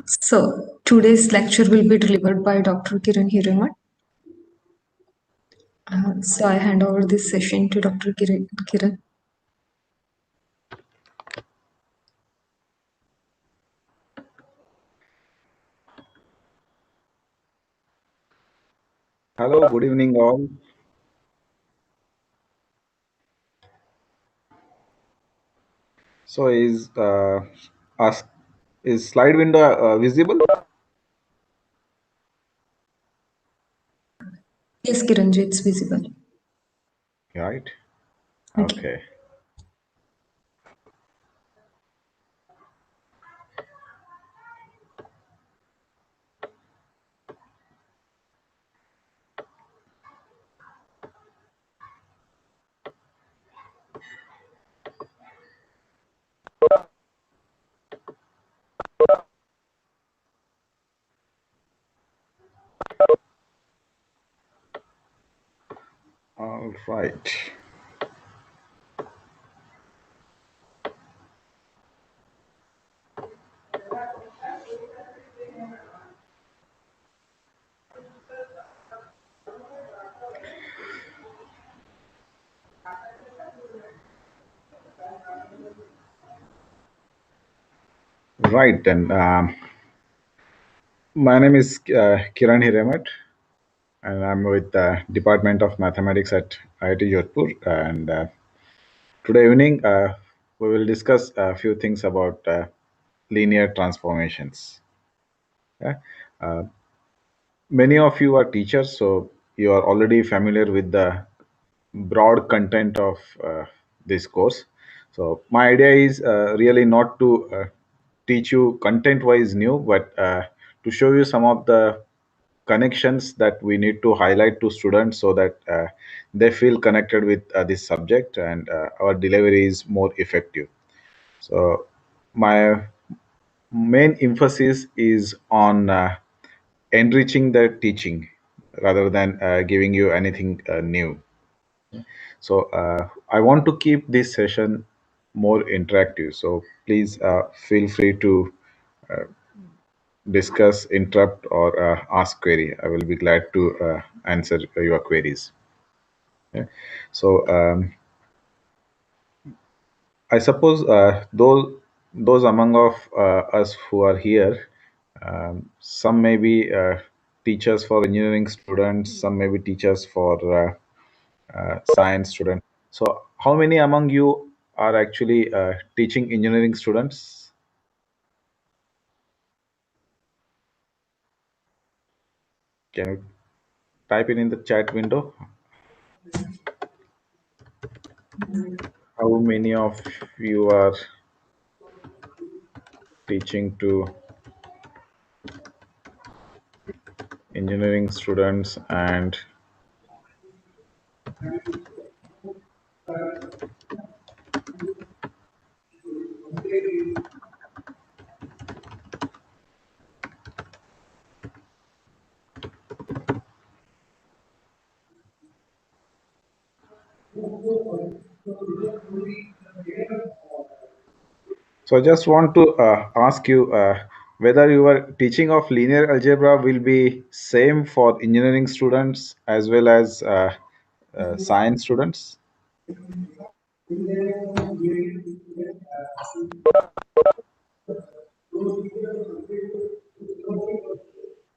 So today's lecture will be delivered by Dr. Kiran Hiremath. So I hand over this session to Dr. Kiran. Hello, good evening all. So is slide window visible? Yes, Kiranji, it's visible. Right. Okay. Okay. All right. Right then. My name is Kiran Hiremath, and I'm with the Department of Mathematics at IIT Jodhpur. And today evening, we will discuss a few things about linear transformations. Yeah? Uh, Many of you are teachers, so you are already familiar with the broad content of this course. So my idea is really not to teach you content-wise new, but to show you some of the connections that we need to highlight to students so that they feel connected with this subject and our delivery is more effective. So my main emphasis is on enriching the teaching rather than giving you anything new. So I want to keep this session more interactive. So please feel free to discuss, interrupt, or ask query. I will be glad to answer your queries. Yeah. So I suppose those among of us who are here, some may be teachers for engineering students, some may be teachers for science students. So, how many among you are actually teaching engineering students? Can you type it in the chat window? How many of you are teaching to engineering students and so I just want to ask you whether your teaching of linear algebra will be same for engineering students as well as science students.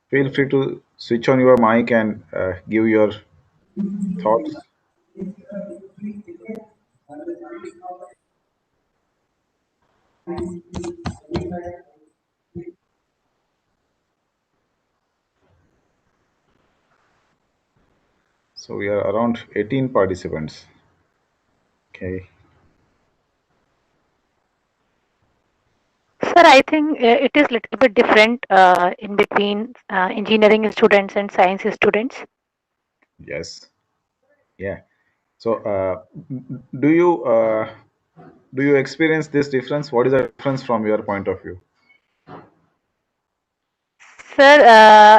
Feel free to switch on your mic and give your thoughts. So we are around 18 participants. Okay. Sir, I think it is little bit different in between engineering students and science students. Yes. Yeah. So do you experience this difference? What is the difference from your point of view? Sir,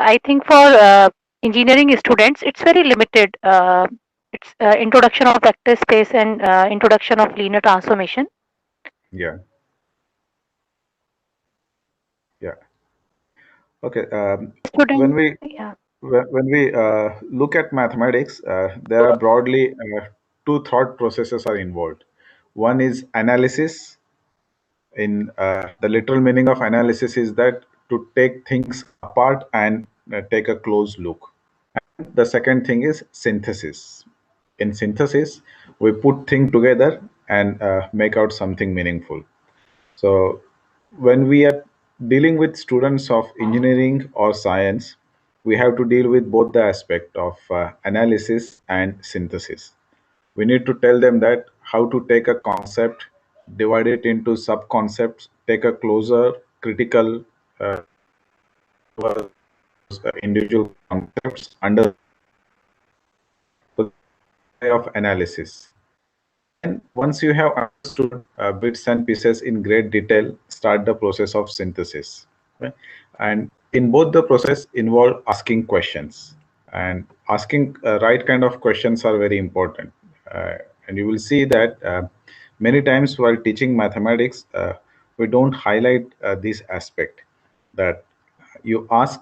I think for engineering students, it's very limited. It's introduction of vector space and introduction of linear transformation. Yeah. Yeah. Okay. When Student, we yeah. when we look at mathematics, there are broadly two thought processes are involved. One is analysis. In the literal meaning of analysis is that to take things apart and take a close look. The second thing is synthesis. In synthesis, we put things together and make out something meaningful. So, when we are dealing with students of engineering or science, we have to deal with both the aspect of analysis and synthesis. We need to tell them that how to take a concept, divide it into sub concepts, take a closer critical individual concepts under way of analysis. And once you have understood bits and pieces in great detail, start the process of synthesis. Right? And in both the process involve asking questions. And asking right kind of questions are very important. And you will see that many times while teaching mathematics, we don't highlight this aspect that you ask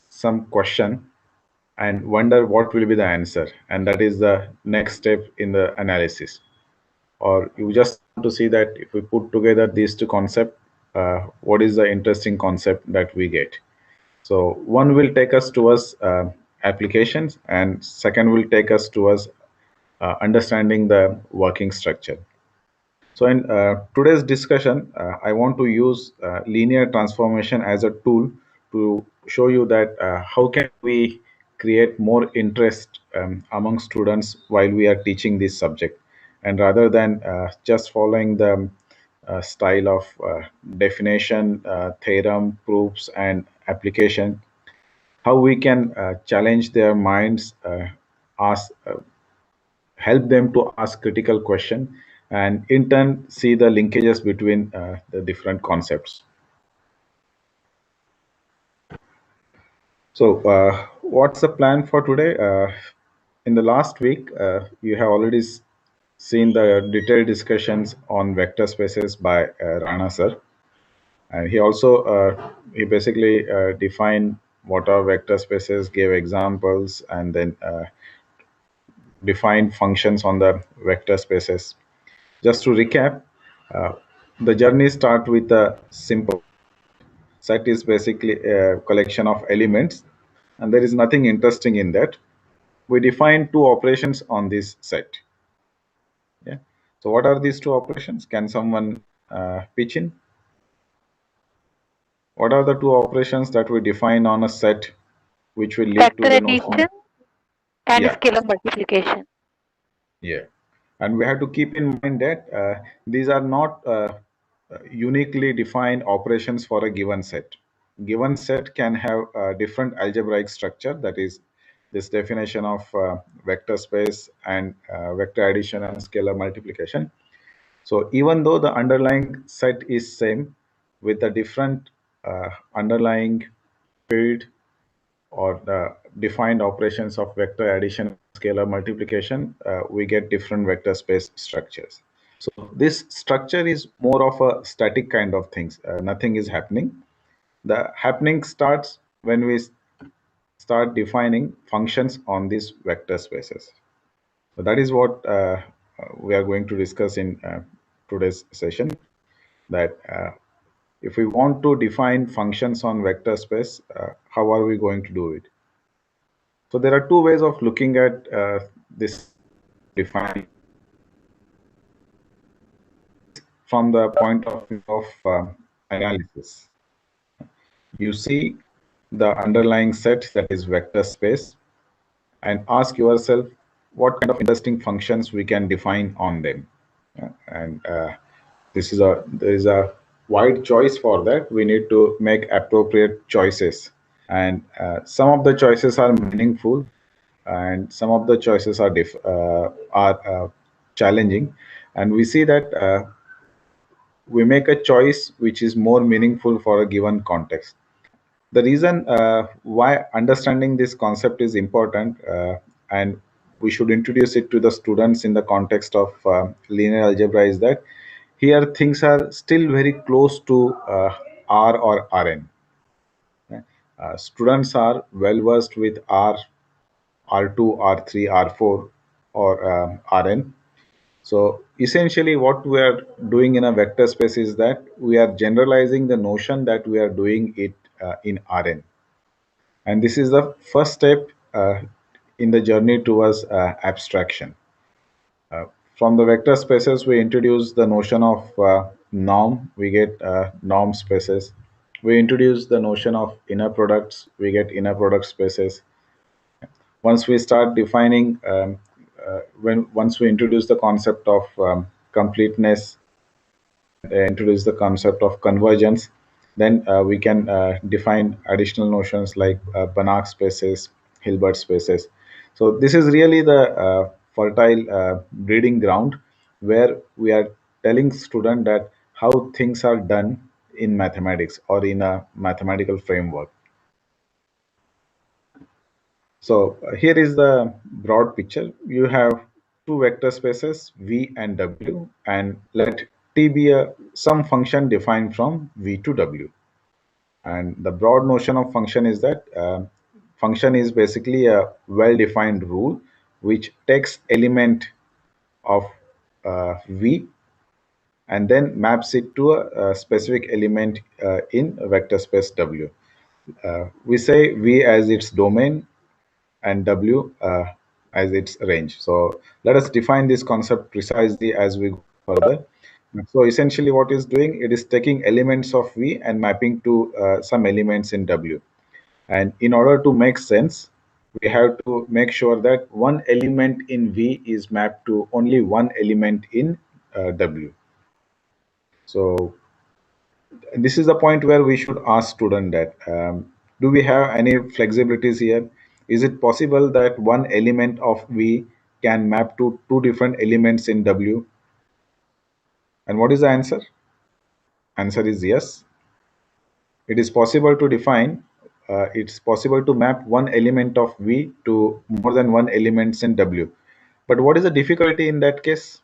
some question and wonder what will be the answer, and that is the next step in the analysis. Or you just want to see that if we put together these two concepts, what is the interesting concept that we get. So one will take us towards applications, and second will take us towards understanding the working structure. So in today's discussion, I want to use linear transformation as a tool to show you that how can we create more interest among students while we are teaching this subject, and rather than just following the style of definition, theorem, proofs, and application, how we can challenge their minds, ask help them to ask critical question, and in turn see the linkages between the different concepts. So what's the plan for today? In the last week, you have already seen the detailed discussions on vector spaces by Rana sir, and he also he basically defined what are vector spaces, gave examples, and then defined functions on the vector spaces. Just to recap, uh, the journey starts with a simple set is basically a collection of elements, and there is nothing interesting in that. We define two operations on this set. Yeah. So what are these two operations? Can someone pitch in? What are the two operations that we define on a set which will lead to Factor the notion? addition and Yeah. scalar multiplication. Yeah. And we have to keep in mind that these are not uniquely defined operations for a given set. Given set can have a different algebraic structure, that is this definition of vector space and vector addition and scalar multiplication. So even though the underlying set is same with the different underlying field or the defined operations of vector addition, scalar multiplication, we get different vector space structures. So this structure is more of a static kind of things. Nothing is happening. The happening starts when we start defining functions on these vector spaces. So that is what we are going to discuss in today's session. That if we want to define functions on vector space, how are we going to do it? So there are two ways of looking at this defining from the point of view of analysis. You see the underlying set, that is vector space, and ask yourself what kind of interesting functions we can define on them. And there is a wide choice for that. We need to make appropriate choices, and some of the choices are meaningful, and some of the choices are challenging. And we see that we make a choice which is more meaningful for a given context. The reason why understanding this concept is important, and we should introduce it to the students in the context of linear algebra, is that here things are still very close to R or Rn. students are well versed with R, R2, R3, R4, or Rn. So essentially, what we are doing in a vector space is that we are generalizing the notion that we are doing it in Rn. And this is the first step in the journey towards abstraction. Uh, from the vector spaces, we introduce the notion of norm, we get norm spaces. We introduce the notion of inner products, we get inner product spaces. Once we start defining, when once we introduce the concept of completeness, introduce the concept of convergence, then we can define additional notions like Banach spaces, Hilbert spaces. So this is really the fertile breeding ground where we are telling student that how things are done in mathematics or in a mathematical framework. So here is the broad picture. You have two vector spaces V and W, and let T be some function defined from V to W. And the broad notion of function is that function is basically a well-defined rule which takes element of V and then maps it to a specific element in a vector space W. We say V as its domain and W as its range. So let us define this concept precisely as we go further. So essentially what it's doing, it is taking elements of V and mapping to some elements in W. And in order to make sense, we have to make sure that one element in V is mapped to only one element in W. So this is the point where we should ask student that do we have any flexibilities here? Is it possible that one element of V can map to two different elements in W? And what is the answer? Answer is yes. It is possible to define, it's possible to map one element of V to more than one elements in W. But what is the difficulty in that case?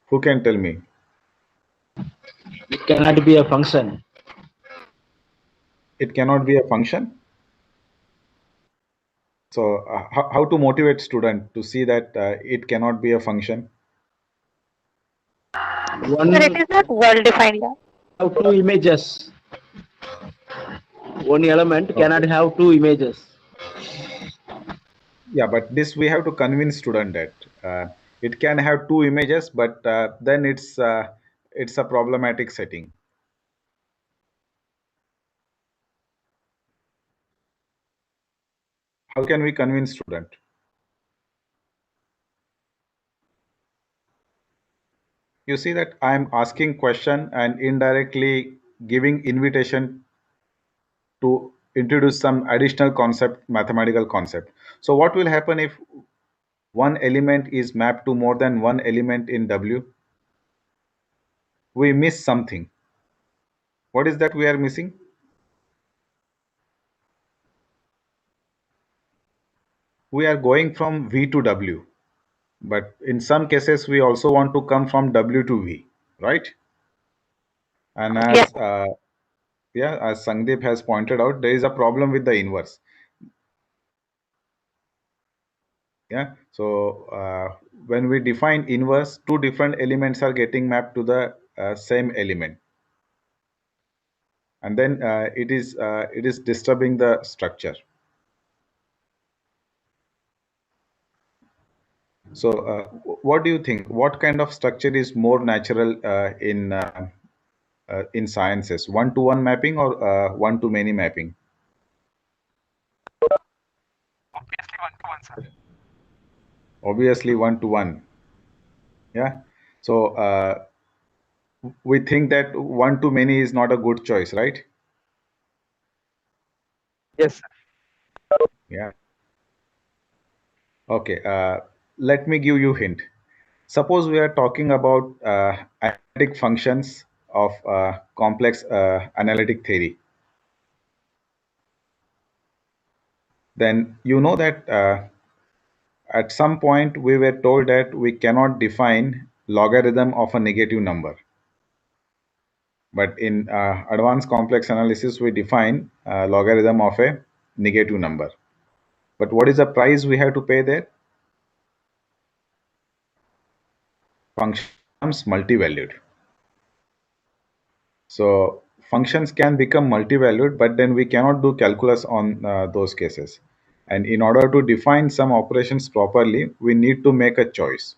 Who can tell me? It cannot be a function. It cannot be a function. So how to motivate student to see that it cannot be a function? One Sir, it is not well defined. Yeah. have two images. One element cannot have two images. Yeah, but this we have to convince student that it can have two images, but then it's a problematic setting. How can we convince student? You see that I'm asking question and indirectly giving invitation to introduce some additional concept, mathematical concept. So what will happen if one element is mapped to more than one element in W? We miss something. What is that we are missing? We are going from V to W. But in some cases, we also want to come from W to V, right? And Yes. as Sandeep has pointed out, there is a problem with the inverse. Yeah. So when we define inverse, two different elements are getting mapped to the same element, and then it is disturbing the structure. So what do you think? What kind of structure is more natural in sciences? One-to-one mapping or one-to-many mapping? Obviously one-to-one. Yeah. So we think that one-to-many is not a good choice, right? Yes. Yeah. Okay. Let me give you hint. Suppose we are talking about analytic functions of complex analytic theory. Then you know that at some point we were told that we cannot define logarithm of a negative number. But in advanced complex analysis, we define logarithm of a negative number. But what is the price we have to pay there? Function becomes multi-valued. So functions can become multi-valued, but then we cannot do calculus on those cases. And in order to define some operations properly, we need to make a choice.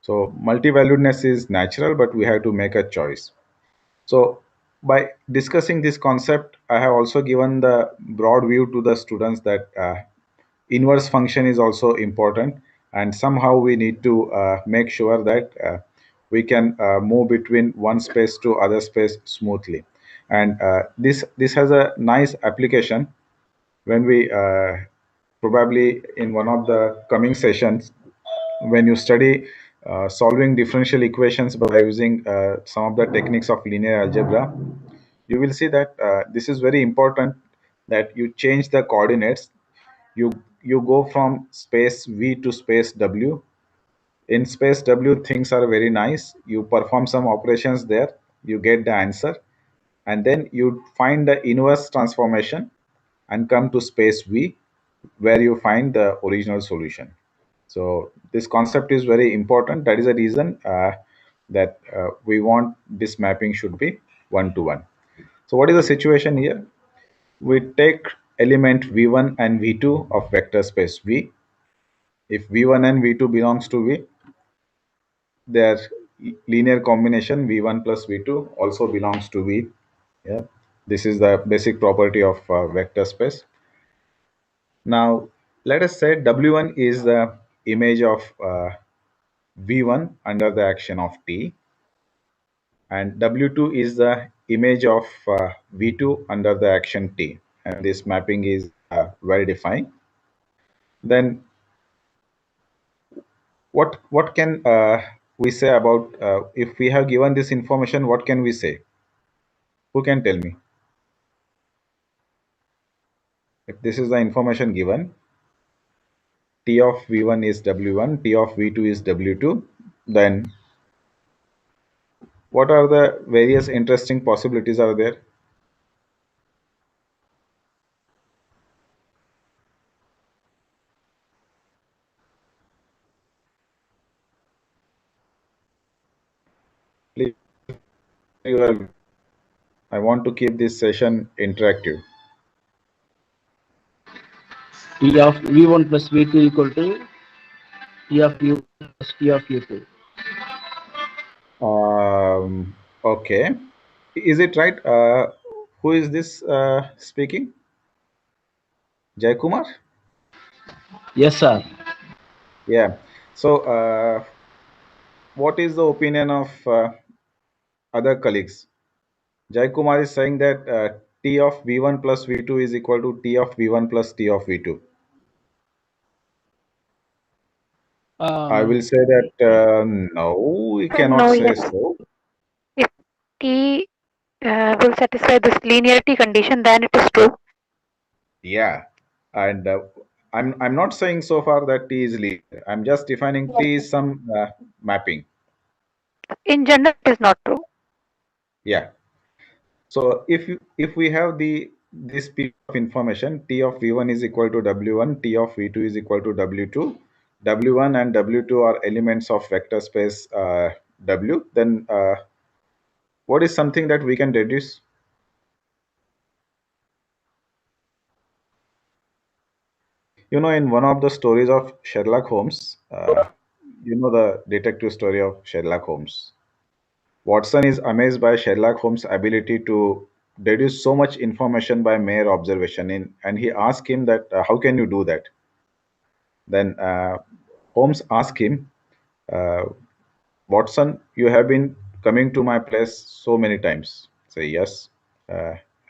So multi-valuedness is natural, but we have to make a choice. So by discussing this concept, I have also given the broad view to the students that inverse function is also important, and somehow we need to make sure that we can move between one space to other space smoothly. And this has a nice application when we probably in one of the coming sessions, when you study solving differential equations by using some of the techniques of linear algebra, you will see that this is very important, that you change the coordinates. You go from space v to space w. In space w, things are very nice. You perform some operations there, you get the answer, and then you find the inverse transformation and come to space v, where you find the original solution. So this concept is very important. That is the reason that we want this mapping should be one-to-one. So what is the situation here? We take element v1 and v2 of vector space v. If v1 and v2 belongs to v, their linear combination v1 plus v2 also belongs to v. Yeah, this is the basic property of vector space. Now let us say w1 is the image of v1 under the action of t, and w2 is the image of v2 under the action t, and this mapping is well defined. Then what can we say about if we have given this information, what can we say? Who can tell me? If this is the information given, t of v1 is w1, t of v2 is w2, then what are the various interesting possibilities are there? Please, I want to keep this session interactive. T of V1 plus V2 equal to T of U1 plus T of U2. Okay, is it right? Who is this speaking? Jai Kumar? Yes, sir. Yeah. So what is the opinion of other colleagues? Jai Kumar is saying that T of V1 plus V2 is equal to T of V1 plus T of V2. I will say that no, we cannot No, say yes. so. If T will satisfy this linearity condition, then it is true. Yeah, and I'm not saying so far that T is linear. I'm just defining T is some mapping. In general, it is not true. Yeah. So if we have this piece of information, T of V1 is equal to W1, T of V2 is equal to W2, W1 and W2 are elements of vector space W, then what is something that we can deduce? You know, in one of the stories of Sherlock Holmes, you know the detective story of Sherlock Holmes. Watson is amazed by Sherlock Holmes' ability to deduce so much information by mere observation, and he asks him that, how can you do that? Then Holmes asked him, uh, Watson, you have been coming to my place so many times. Say, yes.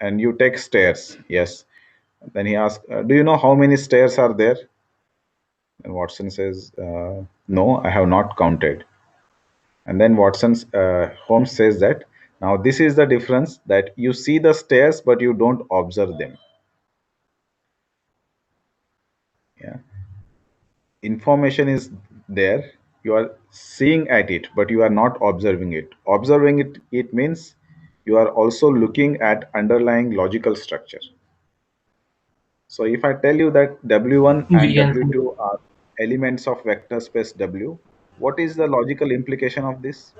And you take stairs. Yes. Then he asked, do you know how many stairs are there? And Watson says, no, I have not counted. And then Holmes says that, now this is the difference, that you see the stairs, but you don't observe them. Yeah. Information is there, you are seeing at it, but you are not observing it. Observing it means you are also looking at underlying logical structure. So if I tell you that W1 We and can W2 are elements of vector space W, what is the logical implication of this?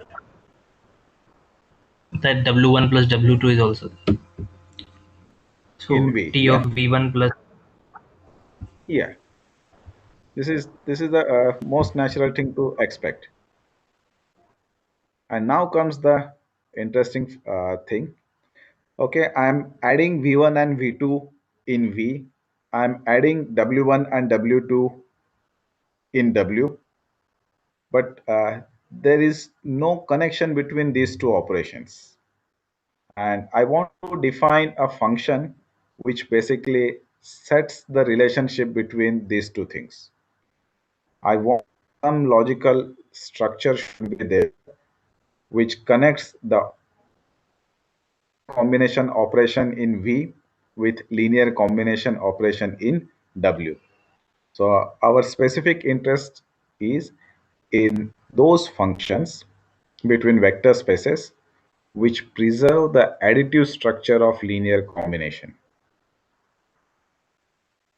say that W1 plus W2 is also. In So V, T yeah? of V1 plus. Yeah. This is the most natural thing to expect. And now comes the interesting thing. Okay, I'm adding V1 and V2 in V. I'm adding W1 and W2 in W, but there is no connection between these two operations. And I want to define a function which basically sets the relationship between these two things. I want some logical structure should be there which connects the combination operation in V with linear combination operation in W. So our specific interest is in those functions between vector spaces which preserve the additive structure of linear combination.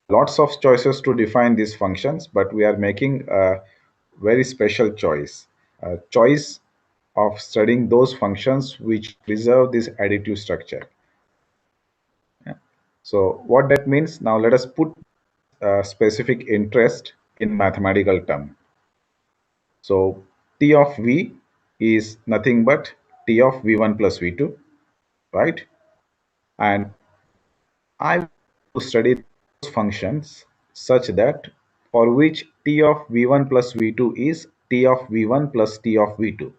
Lots of choices to define these functions, but we are making a very special choice. A choice of studying those functions which preserve this additive structure. Yeah. So what that means, now let us put a specific interest in mathematical term. So T of V is nothing but T of V1 plus V2, right? And I want to study those functions such that for which T of V1 plus V2 is T of V1 plus T of V2.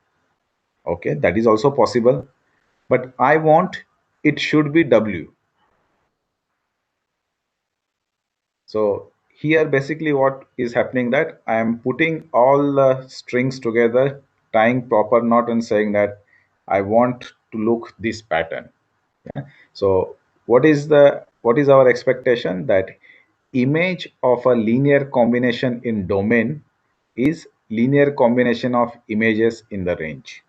Okay, that is also possible, but I want it should be W. So here basically what is happening that I am putting all the strings together, tying proper knot and saying that I want to look this pattern. Yeah. So what is our expectation that image of a linear combination in domain is linear combination of images in the range.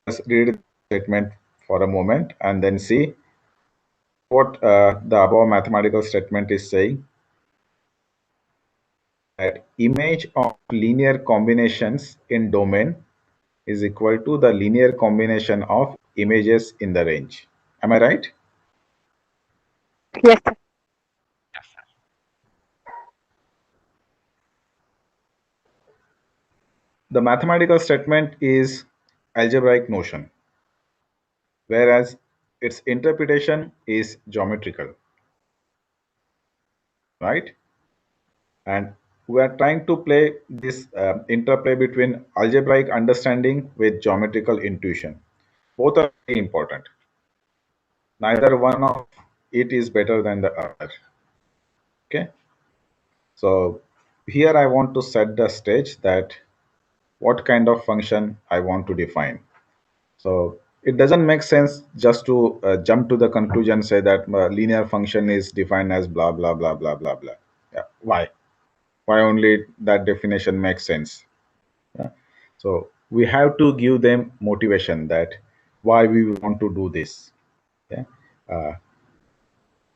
Let's read the statement for a moment and then see what the above mathematical statement is saying. That image of linear combinations in domain is equal to the linear combination of images in the range. Am I right? Yes, sir. The mathematical statement is algebraic notion, whereas its interpretation is geometrical, right? And we are trying to play this interplay between algebraic understanding with geometrical intuition. Both are very important. Neither one of it is better than the other. Okay. So here I want to set the stage that what kind of function I want to define. So it doesn't make sense just to jump to the conclusion, say that linear function is defined as blah, blah, blah, blah, blah, blah. Yeah. Why? Why only that definition makes sense? Yeah. So we have to give them motivation that why we want to do this. Yeah.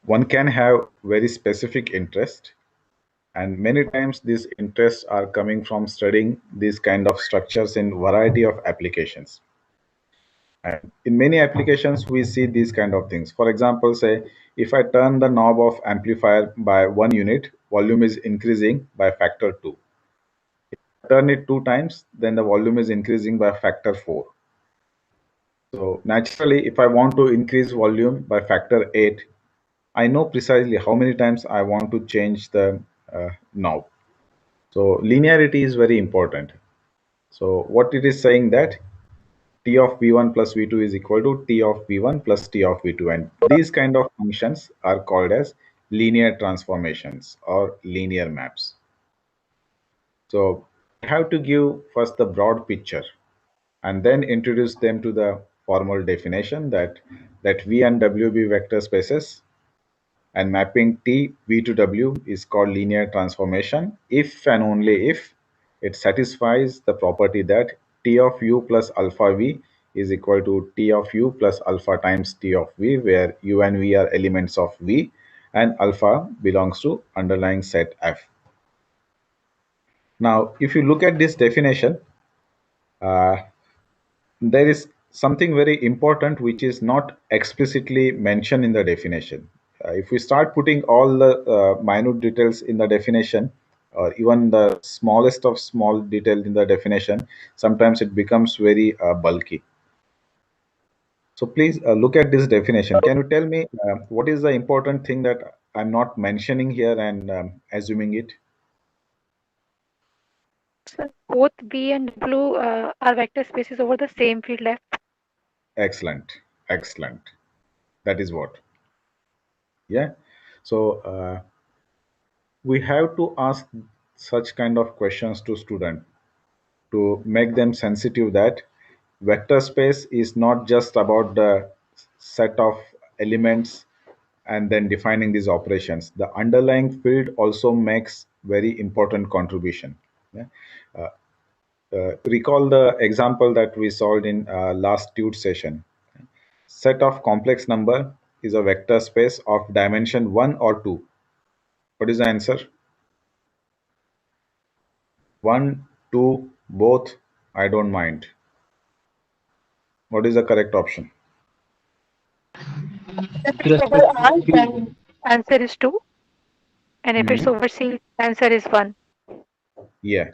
One can have very specific interest, and many times these interests are coming from studying these kind of structures in variety of applications. And in many applications we see these kind of things. For example, say if I turn the knob of amplifier by 1 unit, volume is increasing by factor 2. If I turn it 2 times, then the volume is increasing by factor 4. So naturally, if I want to increase volume by factor 8, I know precisely how many times I want to change the knob. So linearity is very important. So what it is saying that T of V1 plus V2 is equal to T of V1 plus T of V2. And these kind of functions are called as linear transformations or linear maps. So I have to give first the broad picture and then introduce them to the formal definition that V and W be vector spaces, and mapping T V to W is called linear transformation if and only if it satisfies the property that T of U plus alpha V is equal to T of U plus alpha times T of V, where U and V are elements of V and alpha belongs to underlying set F. Now, if you look at this definition, there is something very important which is not explicitly mentioned in the definition. If we start putting all the minute details in the definition, or even the smallest of small detail in the definition, sometimes it becomes very bulky. So please look at this definition. Can you tell me what is the important thing that I'm not mentioning here and assuming it? So both V and W are vector spaces over the same field left. Excellent. Excellent. That is what. Yeah. So we have to ask such kind of questions to student to make them sensitive that vector space is not just about the set of elements and then defining these operations. The underlying field also makes very important contribution. Yeah? Recall the example that we solved in last tude session. Set of complex number is a vector space of dimension 1 or 2. What is the answer? 1, 2, both, I don't mind. What is the correct option? If With it's over respect R, to then answer is 2. And if it's Mhm. over C, answer is 1. Yeah.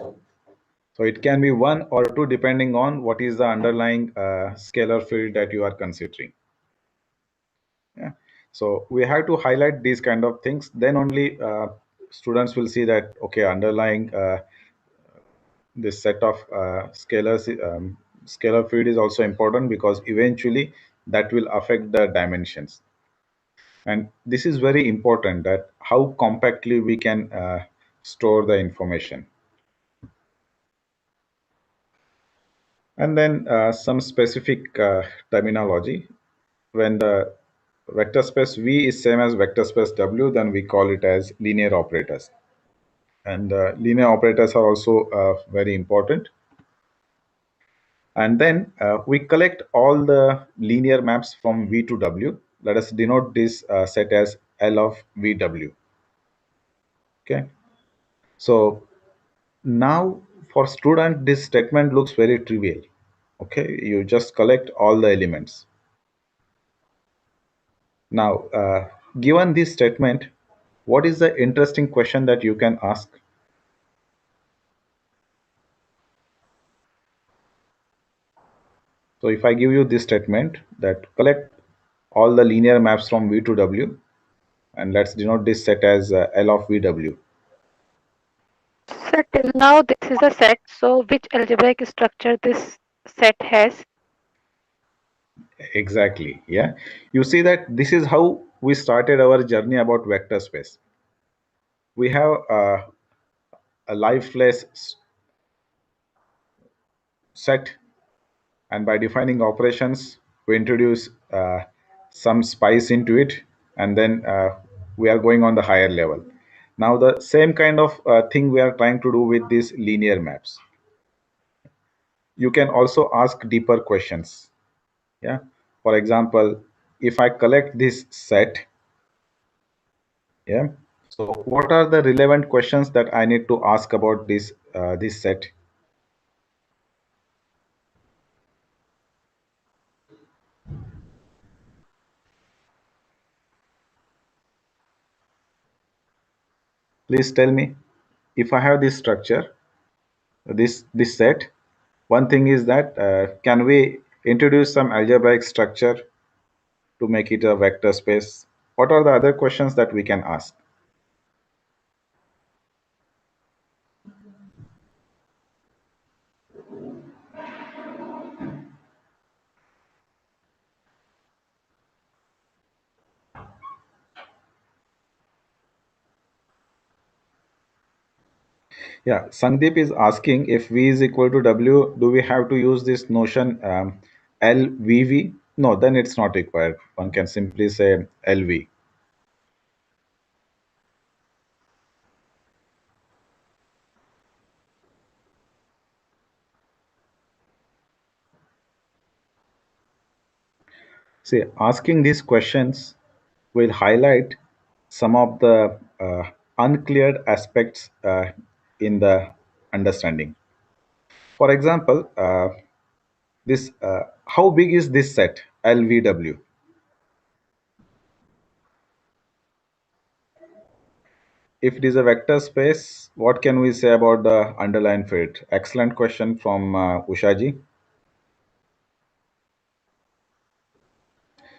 So it can be 1 or 2 depending on what is the underlying scalar field that you are considering. Yeah. So we have to highlight these kind of things. Then only students will see that, okay, underlying this set of scalars, scalar field is also important because eventually that will affect the dimensions. And this is very important, that how compactly we can store the information. And then some specific terminology. When the vector space V is same as vector space W, then we call it as linear operators. And linear operators are also very important. And then we collect all the linear maps from V to W. Let us denote this set as L of VW. Okay. So now for student, this statement looks very trivial. Okay. You just collect all the elements. Now, given this statement, what is the interesting question that you can ask? So if I give you this statement that collect all the linear maps from V to W, and let's denote this set as L of VW. So till now, this is a set. So which algebraic structure this set has? Exactly. Yeah. You see that this is how we started our journey about vector space. We have a lifeless set, and by defining operations, we introduce some spice into it, and then we are going on the higher level. Now, the same kind of thing we are trying to do with these linear maps. You can also ask deeper questions. Yeah. For example, if I collect this set, yeah. So what are the relevant questions that I need to ask about this set? Please tell me. If I have this structure, this set, one thing is that can we introduce some algebraic structure to make it a vector space? What are the other questions that we can ask? Yeah, Sandeep is asking, if V is equal to W, do we have to use this notion LVV? No, then it's not required. One can simply say LV. See, asking these questions will highlight some of the uncleared aspects in the understanding. For example, this how big is this set LVW? If it is a vector space, what can we say about the underlying field? Excellent question from Ushaji.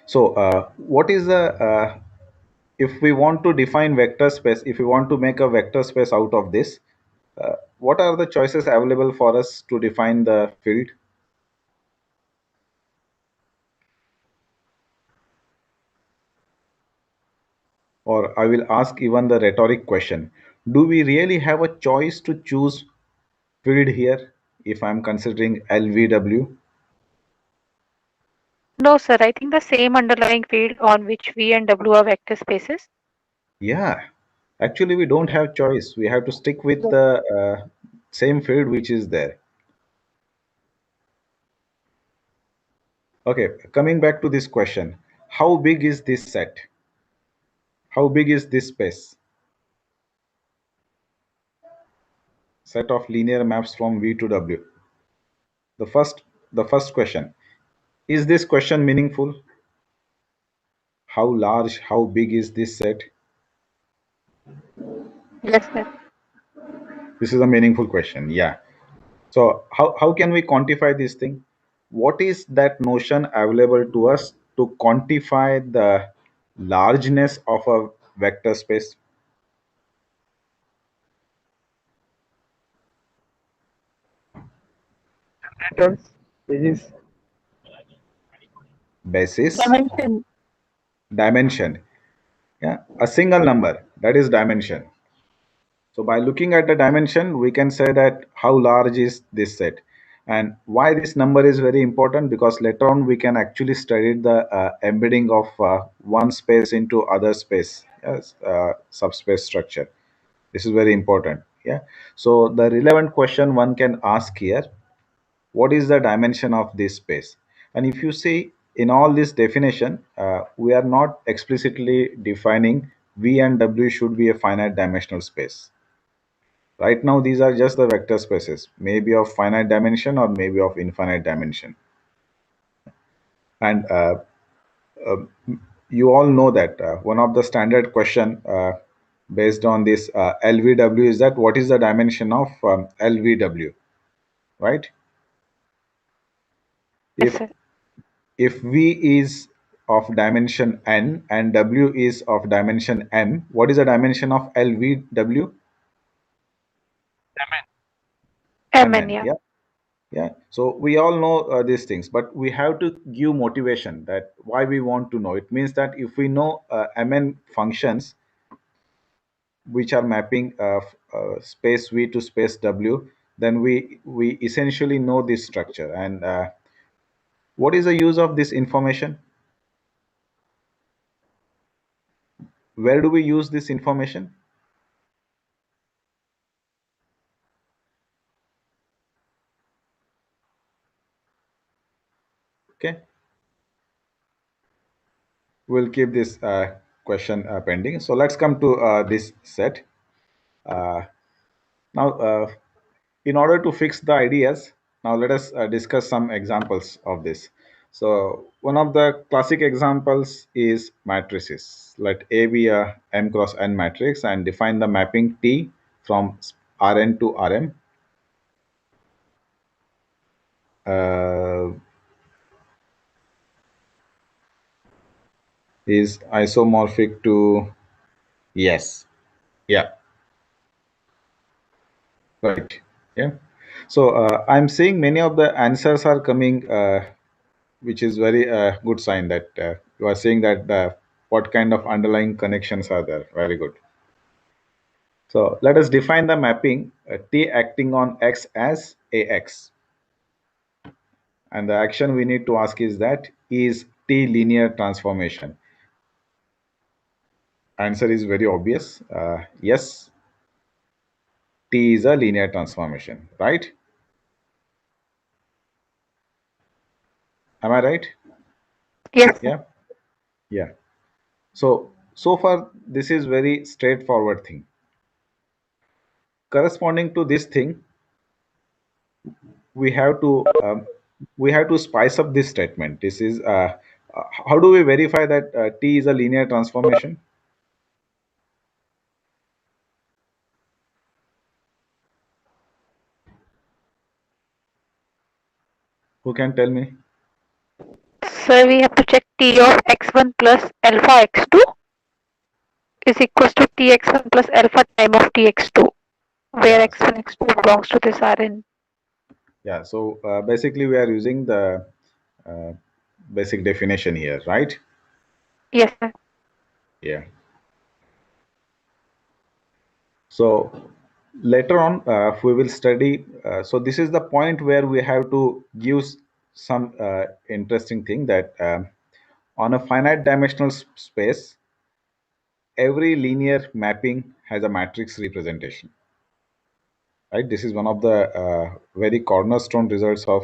So, what is the if we want to define vector space, if we want to make a vector space out of this, what are the choices available for us to define the field? Or I will ask even the rhetoric question. Do we really have a choice to choose field here if I'm considering LVW? No, sir. I think the same underlying field on which V and W are vector spaces. Yeah, actually we don't have choice. We have to stick with the same field which is there. Okay, coming back to this question. How big is this set? How big is this space? Set of linear maps from V to W. The first question. Is this question meaningful? How large, how big is this set? Yes, sir. This is a meaningful question. Yeah. So how can we quantify this thing? What is that notion available to us to quantify the largeness of a vector space? This is Basis, Dimension. dimension. Yeah, a single number, that is dimension. So by looking at the dimension, we can say that how large is this set. And why this number is very important, because later on we can actually study the embedding of one space into other space, yes, subspace structure. This is very important. Yeah. So the relevant question one can ask here, what is the dimension of this space? And if you see in all this definition, we are not explicitly defining V and W should be a finite dimensional space. Right now, these are just the vector spaces, maybe of finite dimension or maybe of infinite dimension. And uh, you all know that one of the standard question based on this LVW is that what is the dimension of LVW, right? Yes, If sir. if V is of dimension n and W is of dimension m, what is the dimension of LVW? Mn, Mn. yeah. Yeah. Yeah, so we all know these things, but we have to give motivation that why we want to know. It means that if we know mn functions which are mapping space v to space w, then we essentially know this structure. And what is the use of this information? Where do we use this information? Okay, we'll keep this question pending. So let's come to this set. Uh, now, in order to fix the ideas, now let us discuss some examples of this. So one of the classic examples is matrices. Let A be a m cross n matrix and define the mapping T from Rn to Rm. Is isomorphic to yes. Yeah, right. Yeah. So I'm seeing many of the answers are coming, which is very good sign that you are saying that what kind of underlying connections are there. Very good. So let us define the mapping T acting on X as AX. And the action we need to ask is that is T linear transformation? Answer is very obvious. Yes, T is a linear transformation, right? Am I right? Yes, sir. Yeah, yeah. So far this is very straightforward thing. Corresponding to this thing, we have to spice up this statement. This is how do we verify that T is a linear transformation? Who can tell me? So we have to check T of x1 plus alpha x2 is equals to Tx1 plus alpha time of Tx2, where Yeah. x1, x2 belongs to this Rn. Yeah. So basically, we are using the uh, basic definition here, right? Yes, sir. Yeah. So later on, we will study. So this is the point where we have to give some interesting thing that on a finite dimensional space, every linear mapping has a matrix representation. Right. This is one of the very cornerstone results of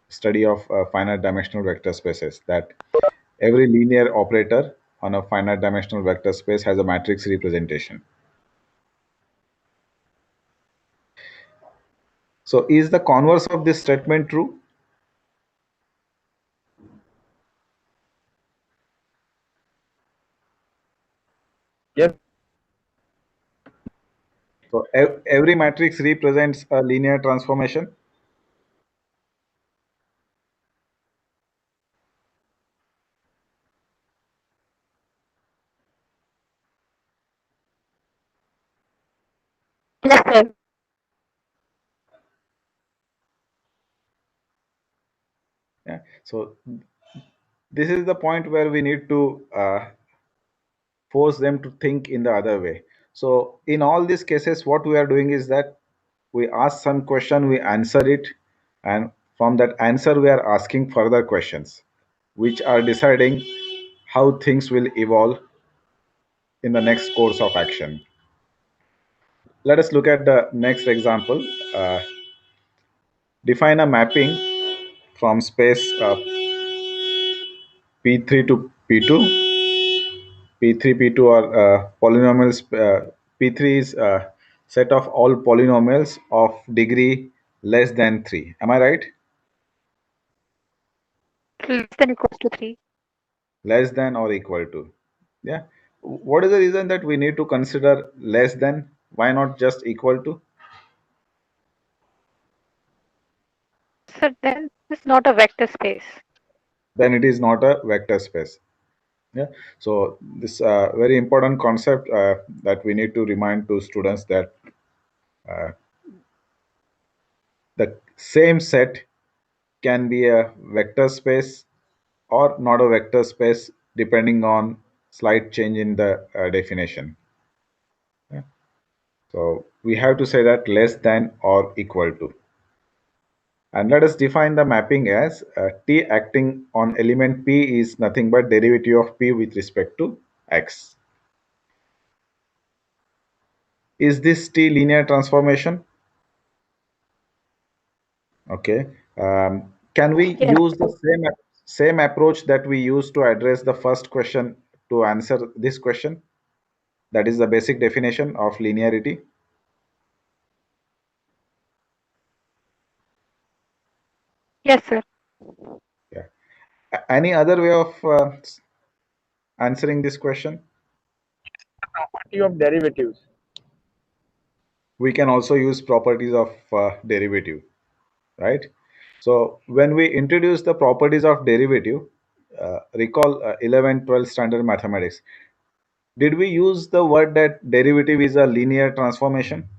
study of finite dimensional vector spaces. That every linear operator on a finite dimensional vector space has a matrix representation. So is the converse of this statement true? Yes. So every matrix represents a linear transformation. Yes, sir. Yeah. So this is the point where we need to force them to think in the other way. So in all these cases, what we are doing is that we ask some question, we answer it, and from that answer, we are asking further questions, which are deciding how things will evolve in the next course of action. Let us look at the next example. Define a mapping from space P3 to P2. P3, P2 are polynomials. P3 is a set of all polynomials of degree less than 3. Am I right? Less than equals to 3. Less than or equal to. Yeah. What is the reason that we need to consider less than? Why not just equal to? So then it's not a vector space. Then it is not a vector space. Yeah. So this very important concept that we need to remind to students that uh, the same set can be a vector space or not a vector space depending on slight change in the definition. Yeah. So we have to say that less than or equal to. And let us define the mapping as T acting on element P is nothing but derivative of P with respect to X. Is this T linear transformation? Okay. Can we Yes. use the same approach that we used to address the first question to answer this question? That is the basic definition of linearity. Yes, sir. Yeah. Any other way of answering this question? Property of derivatives. We can also use properties of derivative, right? So when we introduce the properties of derivative, recall 11, 12 standard mathematics. Did we use the word that derivative is a linear transformation?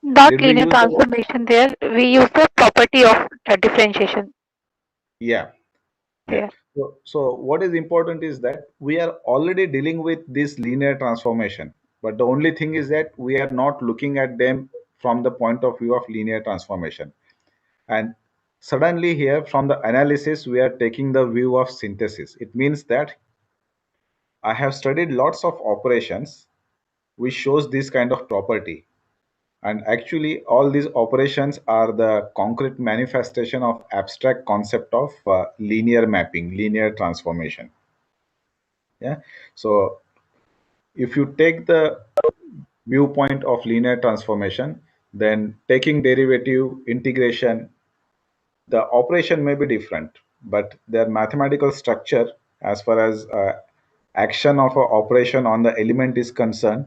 Not Did we linear use the word? transformation there. We use the property of differentiation Yeah. Yeah. there. So what is important is that we are already dealing with this linear transformation, but the only thing is that we are not looking at them from the point of view of linear transformation. And suddenly here from the analysis, we are taking the view of synthesis. It means that I have studied lots of operations which shows this kind of property. And actually, all these operations are the concrete manifestation of abstract concept of linear mapping, linear transformation. Yeah. So if you take the viewpoint of linear transformation, then taking derivative, integration, the operation may be different, but their mathematical structure, as far as action of an operation on the element is concerned,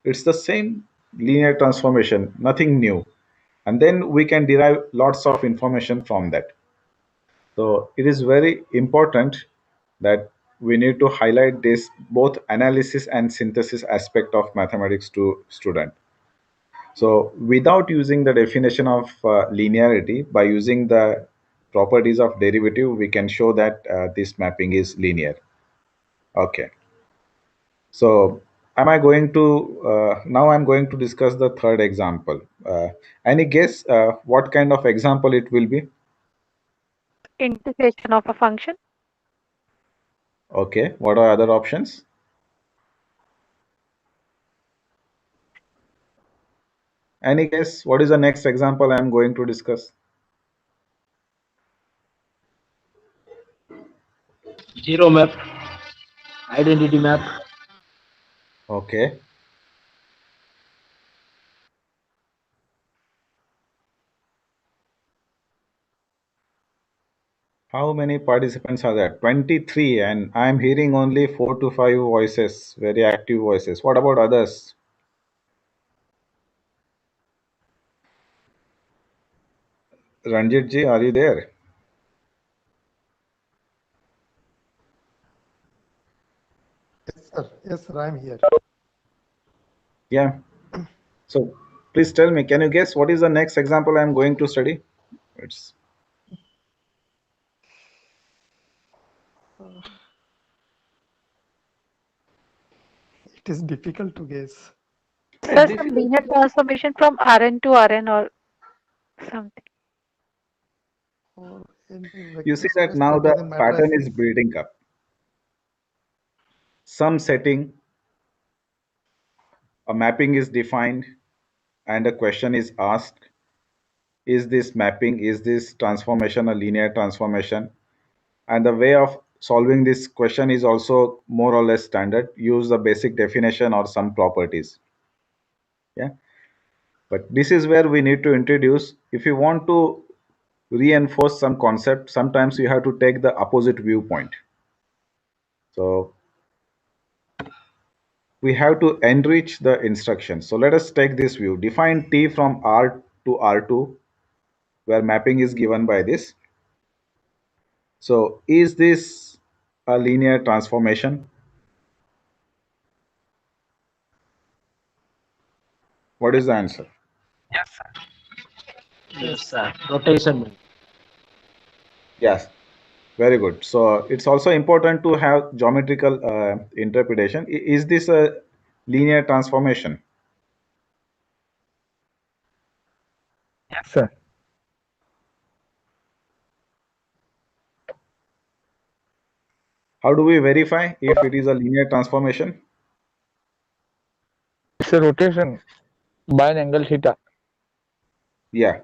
it's the same linear transformation, nothing new. And then we can derive lots of information from that. So it is very important that we need to highlight this both analysis and synthesis aspect of mathematics to student. So without using the definition of linearity, by using the properties of derivative, we can show that this mapping is linear. Okay. So am I going to, now I'm going to discuss the third example. Any guess what kind of example it will be? Integration of a function. Okay, what are other options? Any guess what is the next example I'm going to discuss? Zero map, identity map. Okay. How many participants are there? 23, and I'm hearing only 4 to 5 voices, very active voices. What about others? Ranjit ji, are you there? Yes, sir. Yes, sir. I'm here. Yeah. So please tell me, can you guess what is the next example I'm going to study? It's It is difficult to guess. Sir, some linear transformation from Rn to Rn or something. Or any you vector see that space now greater the than pattern is matrices. building up. Some setting, a mapping is defined, and a question is asked. Is this mapping, is this transformation a linear transformation? And the way of solving this question is also more or less standard. Use the basic definition or some properties. Yeah. But this is where we need to introduce, if you want to reinforce some concept, sometimes you have to take the opposite viewpoint. So we have to enrich the instruction. So let us take this view. Define T from R to R2, where mapping is given by this. So is this a linear transformation? What is the answer? Yes, sir. Rotation. Yes, very good. So it's also important to have geometrical interpretation. Is this a linear transformation? Yes, sir. How do we verify if it is a linear transformation? It's a rotation by an angle theta. Yeah.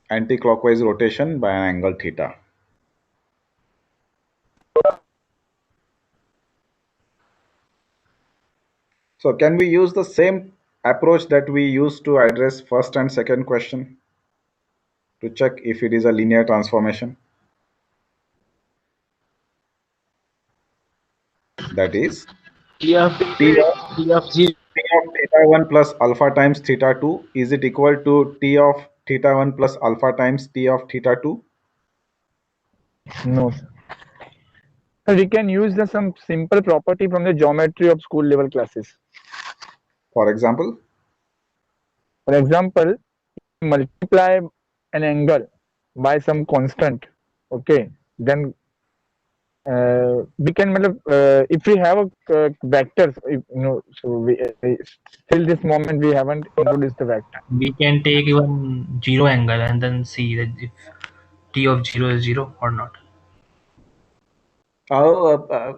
Anti-clockwise rotation by an angle theta. So can we use the same approach that we used to address first and second question to check if it is a linear transformation? That is T of T of T of 0. T of theta 1 plus alpha times theta 2, is it equal to T of theta 1 plus alpha times T of theta 2? No, sir. So we can use some simple property from the geometry of school level classes. For example, For example, multiply an angle by some constant. Okay, then we can if we have a vectors, so till this moment we haven't introduced the vector. We can take even zero angle and then see that if T of 0 is 0 or not. uh,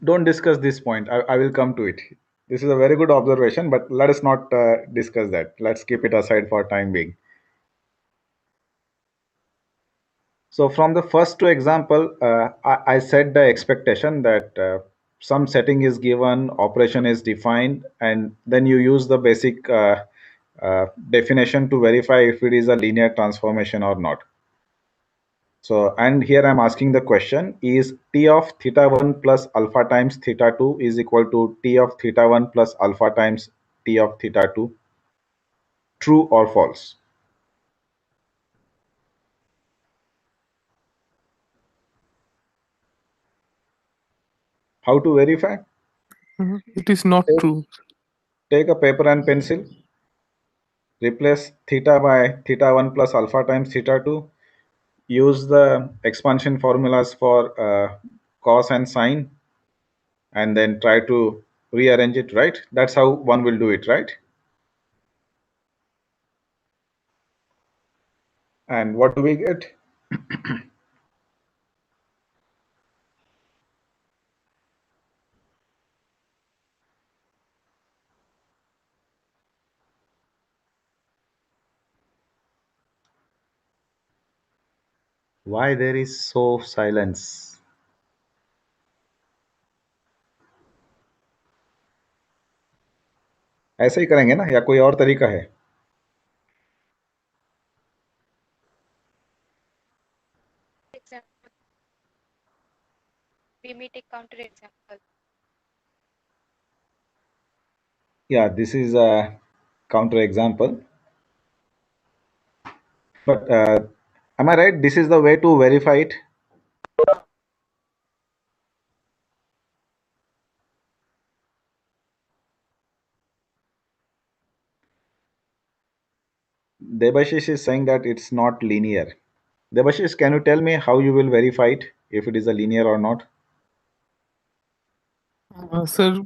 don't discuss this point. I will come to it. This is a very good observation, but let us not discuss that. Let's keep it aside for time being. So from the first two example, I set the expectation that some setting is given, operation is defined, and then you use the basic definition to verify if it is a linear transformation or not. So, and here I'm asking the question, is T of theta 1 plus alpha times theta 2 is equal to T of theta 1 plus alpha times T of theta 2? True or false? How to verify? It is not true. Take a paper and pencil. Replace theta by theta 1 plus alpha times theta 2. Use the expansion formulas for cos and sine, and then try to rearrange it, right? That's how one will do it, right? And what do we get? Why there is so silence? ऐसे ही करेंगे ना, या कोई और तरीका है? We may take counter example. Yeah, this is a counter example. But am I right? This is the way to verify it. Debashish is saying that it's not linear. Debashish, can you tell me how you will verify it, if it is a linear or not? Sir,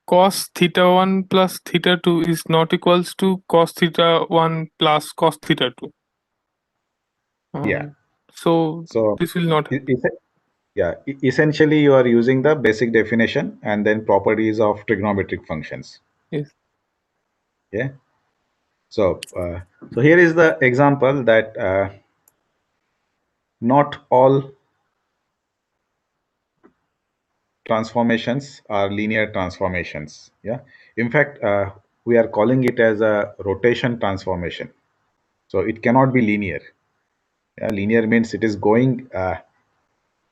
cos theta 1 plus theta 2 is not equals to cos theta 1 plus cos theta 2. Yeah. So this will not happen. Essentially you are using the basic definition and then properties of trigonometric functions. Yes. Yeah. So so here is the example that not all transformations are linear transformations. Yeah. In fact, we are calling it as a rotation transformation. So it cannot be linear. Yeah, linear means it is going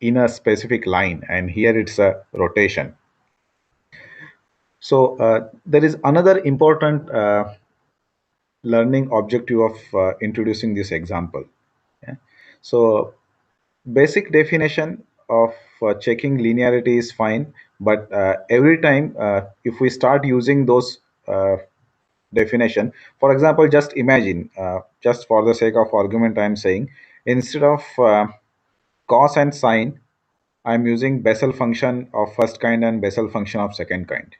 in a specific line, and here it's a rotation. So there is another important learning objective of introducing this example. Yeah. So basic definition of checking linearity is fine, but every time if we start using those definition, for example, just imagine, just for the sake of argument, I'm saying instead of cos and sine, I'm using Bessel function of first kind and Bessel function of second kind.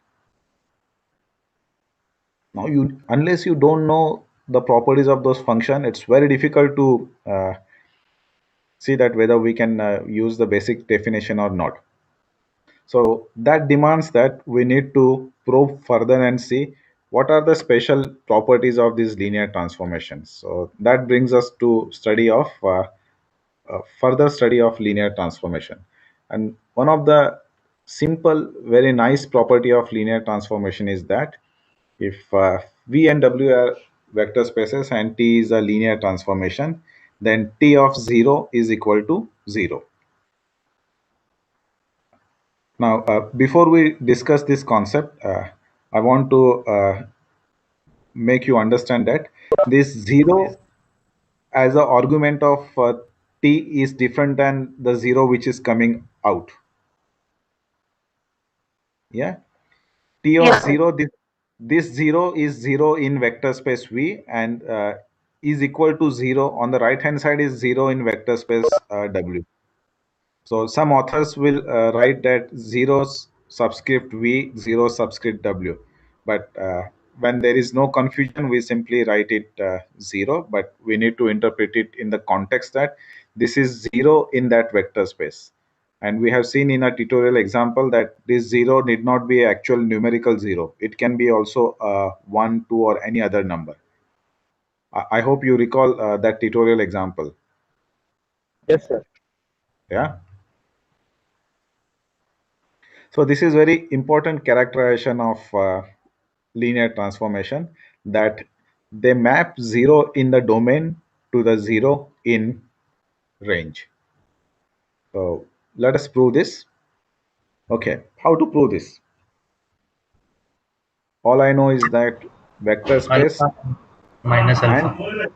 Now, unless you don't know the properties of those function, it's very difficult to see that whether we can use the basic definition or not. So that demands that we need to probe further and see what are the special properties of these linear transformations. So that brings us to study of further study of linear transformation. And one of the simple, very nice property of linear transformation is that if V and W are vector spaces and T is a linear transformation, then T of 0 is equal to 0. Now, before we discuss this concept, I want to make you understand that this 0 as an argument of T is different than the 0 which is coming out. Yeah. T of 0, this 0 is 0 in vector space V and is equal to 0. On the right hand side is 0 in vector space W. So some authors will write that 0 subscript V, 0 subscript W. But when there is no confusion, we simply write it 0. But we need to interpret it in the context that this is 0 in that vector space. And we have seen in a tutorial example that this 0 need not be actual numerical 0. It can be also 1, 2, or any other number. I hope you recall that tutorial example. Yes, sir. Yeah. So this is very important characterization of linear transformation, that they map 0 in the domain to the 0 in range. So let us prove this. Okay, how to prove this? All I know is that vector space Alpha minus alpha.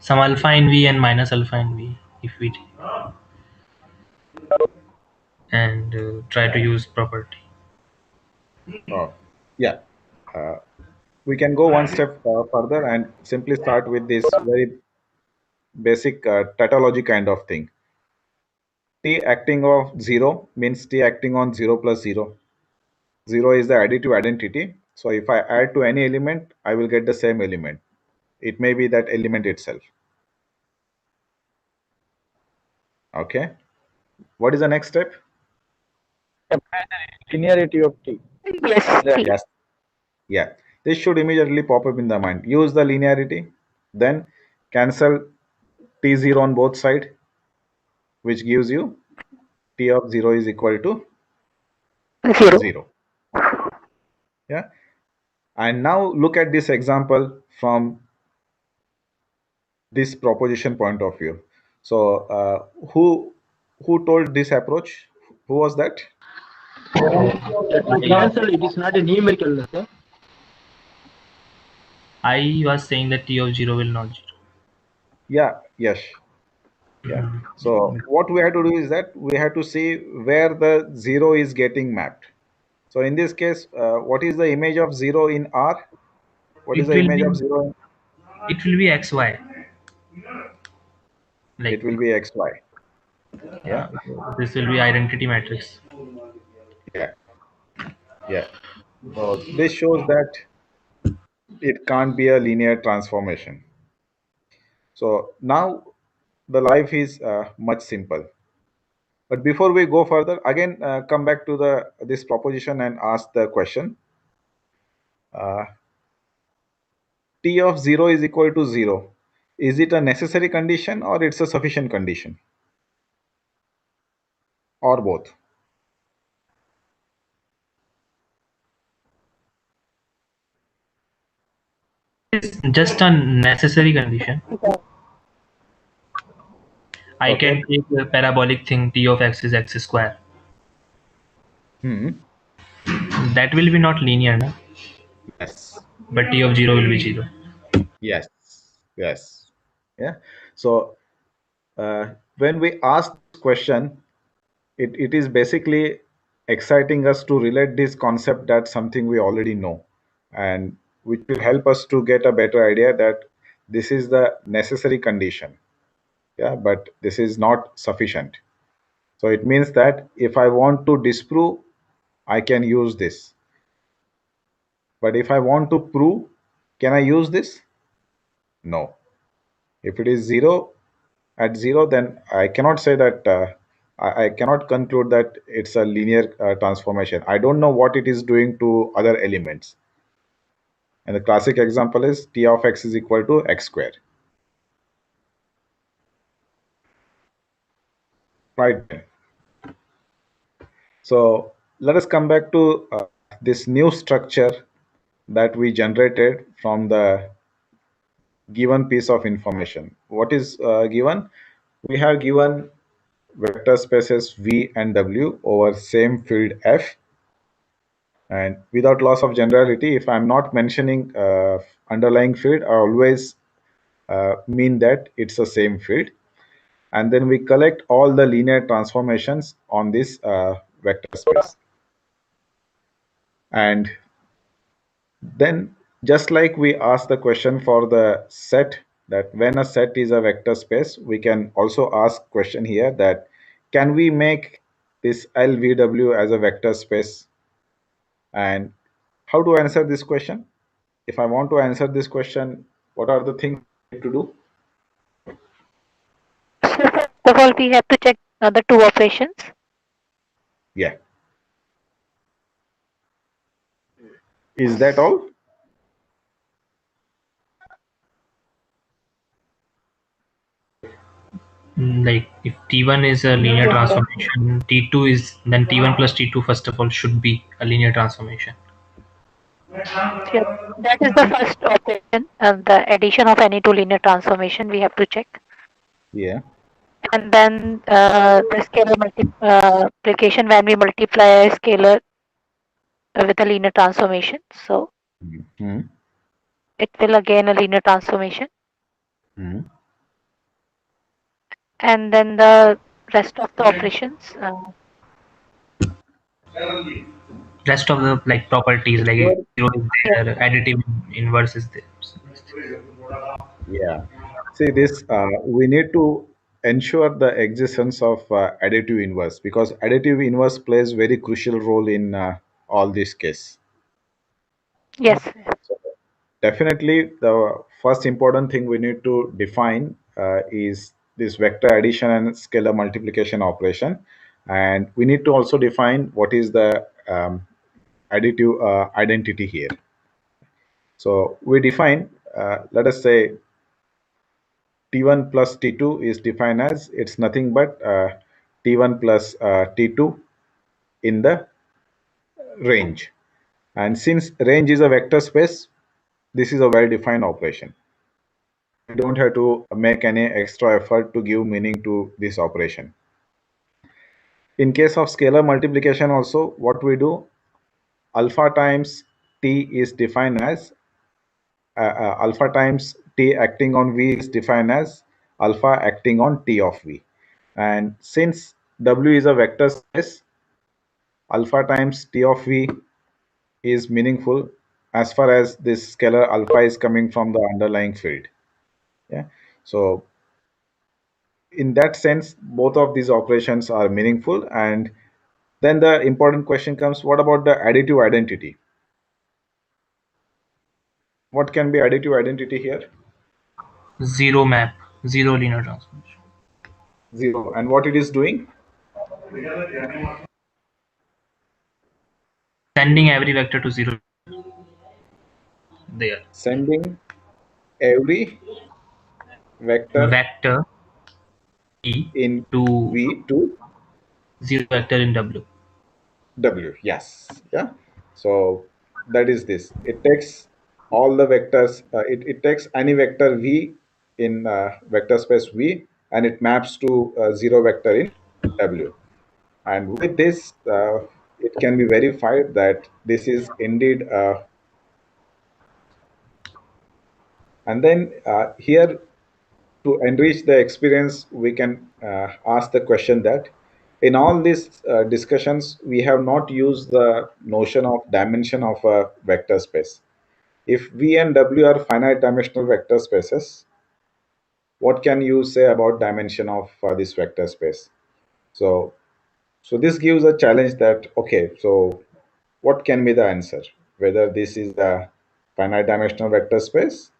Some alpha in V and minus alpha in V, if we and try to use property. oh, yeah. We can go one step further and simply start with this very basic tautology kind of thing. T acting of 0 means T acting on 0 plus 0. 0 is the additive identity. So if I add to any element, I will get the same element. It may be that element itself. Okay. What is the next step? Linearity of T. Yes. Right. Yes. Yeah. This should immediately pop up in the mind. Use the linearity, then cancel T0 on both sides, which gives you T of 0 is equal to 0. Yeah. And now look at this example from this proposition point of view. So who told this approach? Who was that? To cancel, it is not a numerical, sir. I was saying that T of 0 will not 0. Yeah, yes. Yeah. So what we have to do is that we have to see where the 0 is getting mapped. So in this case, what is the image of 0 in R? What is It the will image be of 0? it will be XY. Like It will be XY. Yeah. this will be identity matrix. Yeah. Yeah. So this shows that it can't be a linear transformation. So now the life is much simple. But before we go further, again, come back to this proposition and ask the question. T of 0 is equal to 0. Is it a necessary condition or it's a sufficient condition? Or both? It's just a necessary condition. I Okay. can take a parabolic thing T of x is x square. That will be not linear, no? Yes. But T of 0 will be 0. Yes. Yes. Yeah. So when we ask this question, it is basically exciting us to relate this concept that something we already know, and which will help us to get a better idea that this is the necessary condition. Yeah, but this is not sufficient. So it means that if I want to disprove, I can use this. But if I want to prove, can I use this? No. If it is 0 at 0, then I cannot say that I cannot conclude that it's a linear transformation. I don't know what it is doing to other elements. And the classic example is T of x is equal to x square. Right. So let us come back to this new structure that we generated from the given piece of information. What is given? We have given vector spaces V and W over same field F. And without loss of generality, if I'm not mentioning underlying field, I always mean that it's the same field. And then we collect all the linear transformations on this vector space. And then just like we asked the question for the set, that when a set is a vector space, we can also ask question here that can we make this LVW as a vector space? And how to answer this question? If I want to answer this question, what are the things I need to do? So first of all, we have to check the two operations. Yeah. Is that all? Like if T1 is a linear transformation, T2 is then T1 plus T2 first of all should be a linear transformation. Yes, that is the first operation, the addition of any two linear transformation we have to check. Yeah. And then the scalar multiplication when we multiply a scalar with a linear transformation. So Mm-hmm. it will again a linear transformation. Mm-hmm. And then the rest of the operations. Rest of the like properties like Sure. if zero is there, additive inverse is there. Yeah. See this, we need to ensure the existence of additive inverse because additive inverse plays very crucial role in all these cases. Yes. So definitely, the first important thing we need to define is this vector addition and scalar multiplication operation, and we need to also define what is the additive identity here. So we define, let us say, T1 plus T2 is defined as it's nothing but T1 plus T2 in the range. And since range is a vector space, this is a well-defined operation. We don't have to make any extra effort to give meaning to this operation. In case of scalar multiplication also, what we do, alpha times T is defined as alpha times T acting on V is defined as alpha acting on T of V. And since W is a vector space, alpha times T of V is meaningful as far as this scalar alpha is coming from the underlying field. Yeah. So in that sense, both of these operations are meaningful. And then the important question comes, what about the additive identity? What can be additive identity here? Zero map, zero linear transformation. Zero. And what it is doing? Sending every vector to zero there. Sending every vector Vector T in to V to zero vector in W. W. Yes. Yeah. So that is this. It takes all the vectors, it takes any vector V in vector space V and it maps to zero vector in W. And with this, it can be verified that this is indeed, and then here to enrich the experience, we can ask the question that in all these discussions, we have not used the notion of dimension of a vector space. If V and W are finite dimensional vector spaces, what can you say about dimension of this vector space? So, so this gives a challenge that, okay, so what can be the answer? Whether this is a finite dimensional vector space,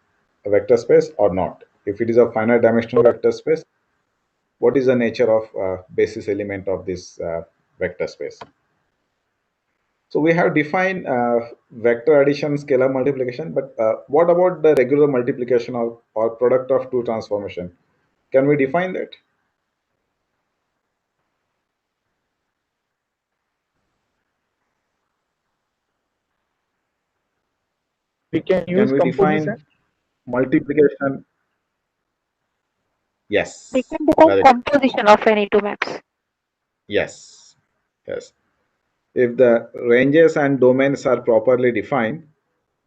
a vector space or not. If it is a finite dimensional vector space, what is the nature of basis element of this vector space? So we have defined vector addition, scalar multiplication, but what about the regular multiplication or product of two transformation? Can we define that? We can Can use we composition. define multiplication? We Yes. can define Very good. composition of any two maps. Yes. Yes. If the ranges and domains are properly defined,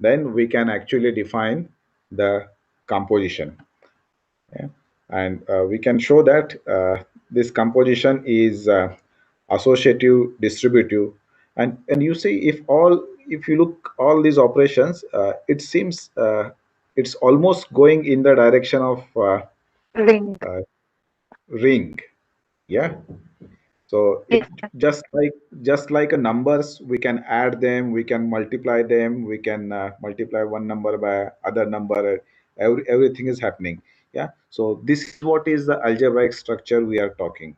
then we can actually define the composition. Yeah. And we can show that this composition is associative, distributive, and you see if you look all these operations, it seems it's almost going in the direction of Ring. ring. Yeah. So it Yes. just like a numbers, we can add them, we can multiply them, we can multiply one number by other number. Everything is happening. Yeah. So this is what is the algebraic structure we are talking.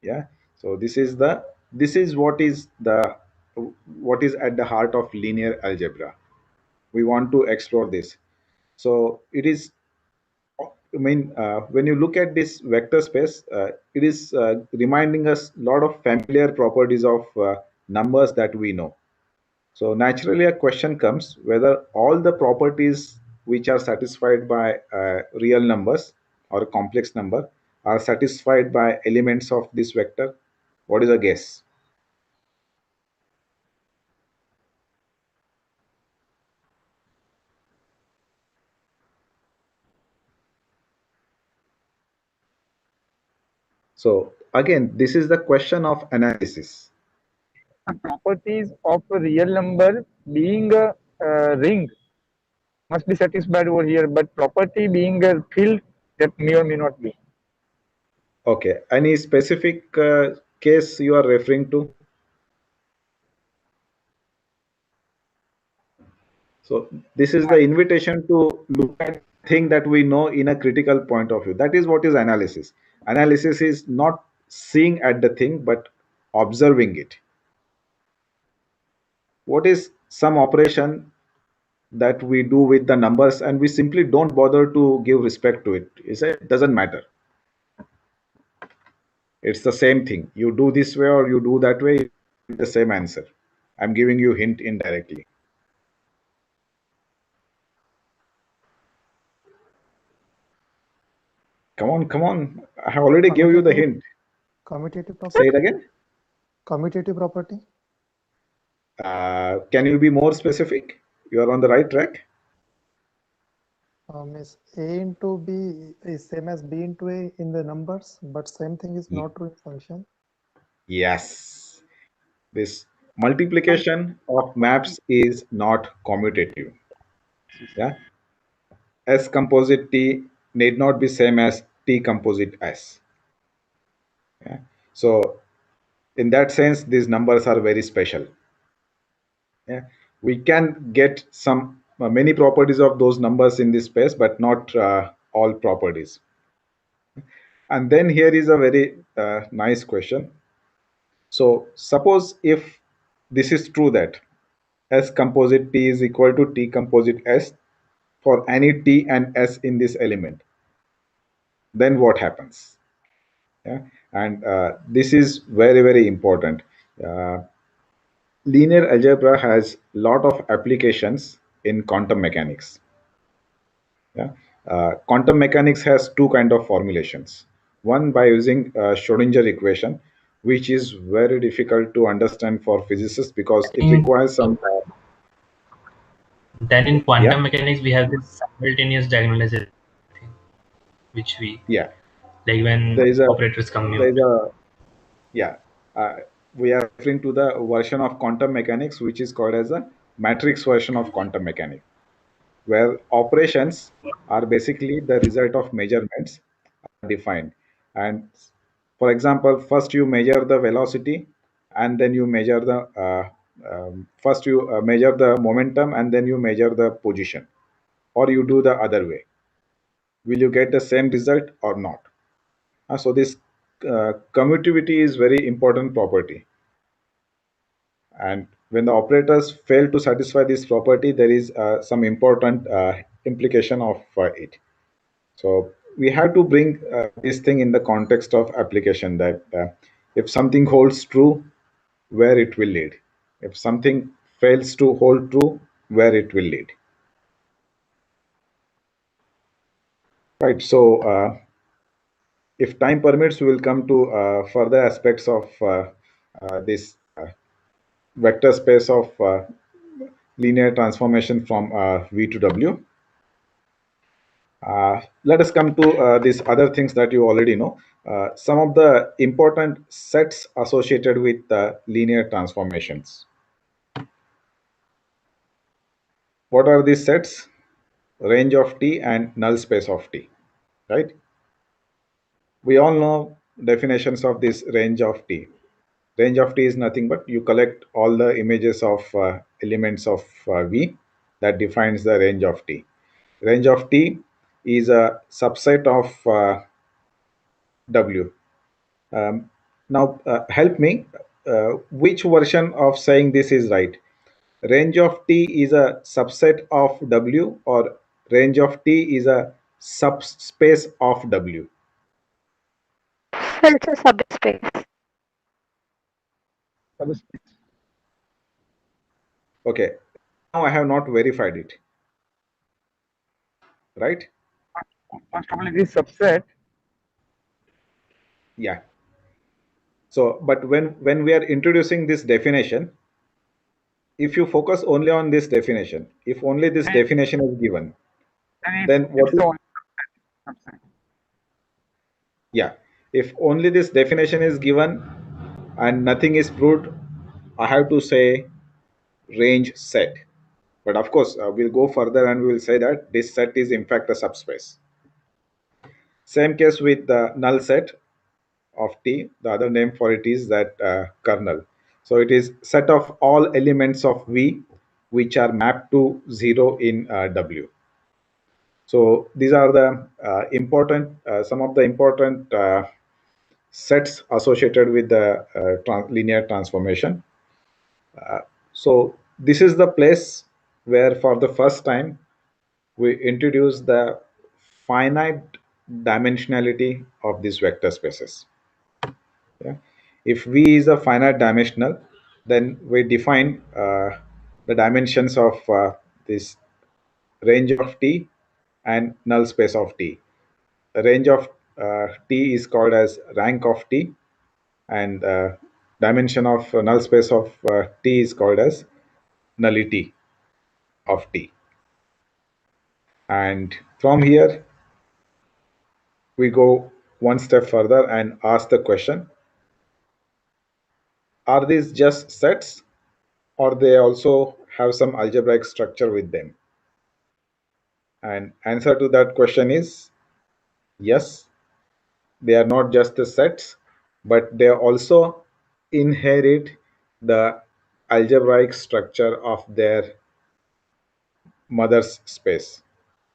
Yeah. So this is the this is what is at the heart of linear algebra. We want to explore this. So it is, when you look at this vector space, it is reminding us a lot of familiar properties of numbers that we know. So naturally, a question comes whether all the properties which are satisfied by real numbers or a complex number are satisfied by elements of this vector. What is a guess? So again, this is the question of analysis. Properties of a real number being a ring must be satisfied over here, but property being a field, that may or may not be. Okay, any specific case you are referring to? So this is the invitation to look at thing that we know in a critical point of view. That is what is analysis. Analysis is not seeing at the thing, but observing it. What is some operation that we do with the numbers and we simply don't bother to give respect to it? It doesn't matter. It's the same thing. You do this way or you do that way, the same answer. I'm giving you hint indirectly. Come on, come on. I have already gave you the hint. Commutative property. Say it again. Commutative property. Can you be more specific? You are on the right track. Is A into B is same as B into A in the numbers, but same thing is not true in function. Yes. This multiplication of maps is not commutative. Yeah. S composite T need not be same as T composite S. Yeah. So in that sense, these numbers are very special. Yeah. We can get some many properties of those numbers in this space, but not all properties. And then here is a very nice question. So suppose if this is true that S composite T is equal to T composite S for any T and S in this element, then what happens? Yeah. And this is very, very important. Uh, Linear algebra has a lot of applications in quantum mechanics. Yeah. Quantum mechanics has two kind of formulations. One by using Schrodinger equation, which is very difficult to understand for physicists because it requires some. Then in quantum Yeah. mechanics, we have this simultaneous diagonalization thing, which we Yeah. like when There is a. operators There commute. is a. Yeah. We are referring to the version of quantum mechanics which is called as a matrix version of quantum mechanics, where operations are basically the result of measurements defined. And for example, first you measure the velocity and then you measure the first you measure the momentum and then you measure the position, or you do the other way. Will you get the same result or not? So this commutativity is very important property, and when the operators fail to satisfy this property, there is some important implication of it. So we have to bring this thing in the context of application, that if something holds true, where it will lead. If something fails to hold true, where it will lead. Right. So if time permits, we will come to further aspects of this vector space of linear transformation from V to W. Let us come to these other things that you already know. Some of the important sets associated with linear transformations. What are these sets? Range of T and null space of T, right? We all know definitions of this range of T. Range of T is nothing but you collect all the images of elements of V, that defines the range of T. Range of T is a subset of W. Now, help me. which version of saying this is right? Range of T is a subset of W, or range of T is a subspace of W? So it's a subspace. Okay, now I have not verified it, right? Most probably this subset. Yeah. So, but when we are introducing this definition, if you focus only on this definition, if only this definition is given, then what is, yeah, if only this definition is given and nothing is proved, I have to say range set. But of course, we'll go further and we will say that this set is in fact a subspace. Same case with the null set of T. The other name for it is that kernel. So it is set of all elements of V which are mapped to 0 in W. So these are the important, some of the important sets associated with the linear transformation. So this is the place where for the first time we introduce the finite dimensionality of these vector spaces. Yeah. If V is a finite dimensional, then we define the dimensions of this range of T and null space of T. The range of T is called as rank of T, and dimension of null space of T is called as nullity of T. And from here, we go one step further and ask the question, are these just sets, or they also have some algebraic structure with them? And answer to that question is yes, they are not just the sets, but they also inherit the algebraic structure of their mother's space.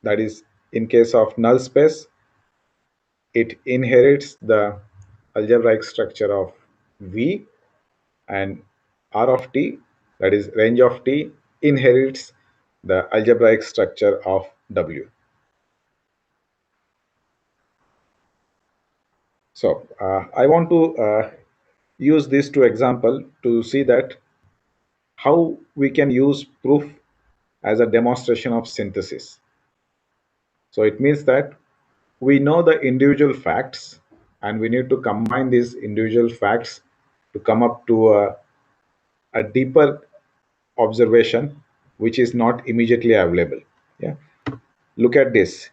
That is, in case of null space, it inherits the algebraic structure of V, and R of T, that is range of T, inherits the algebraic structure of W. So I want to use these two examples to see that how we can use proof as a demonstration of synthesis. So it means that we know the individual facts and we need to combine these individual facts to come up to a deeper observation which is not immediately available. Yeah, look at this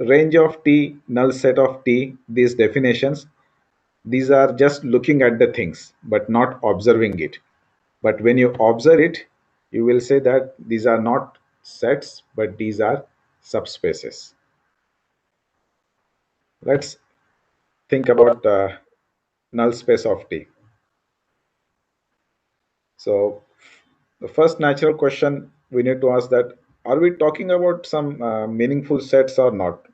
range of T, null set of T, these definitions, these are just looking at the things but not observing it. But when you observe it, you will say that these are not sets but these are subspaces. Let's think about null space of T. So the first natural question we need to ask that, are we talking about some meaningful sets or not?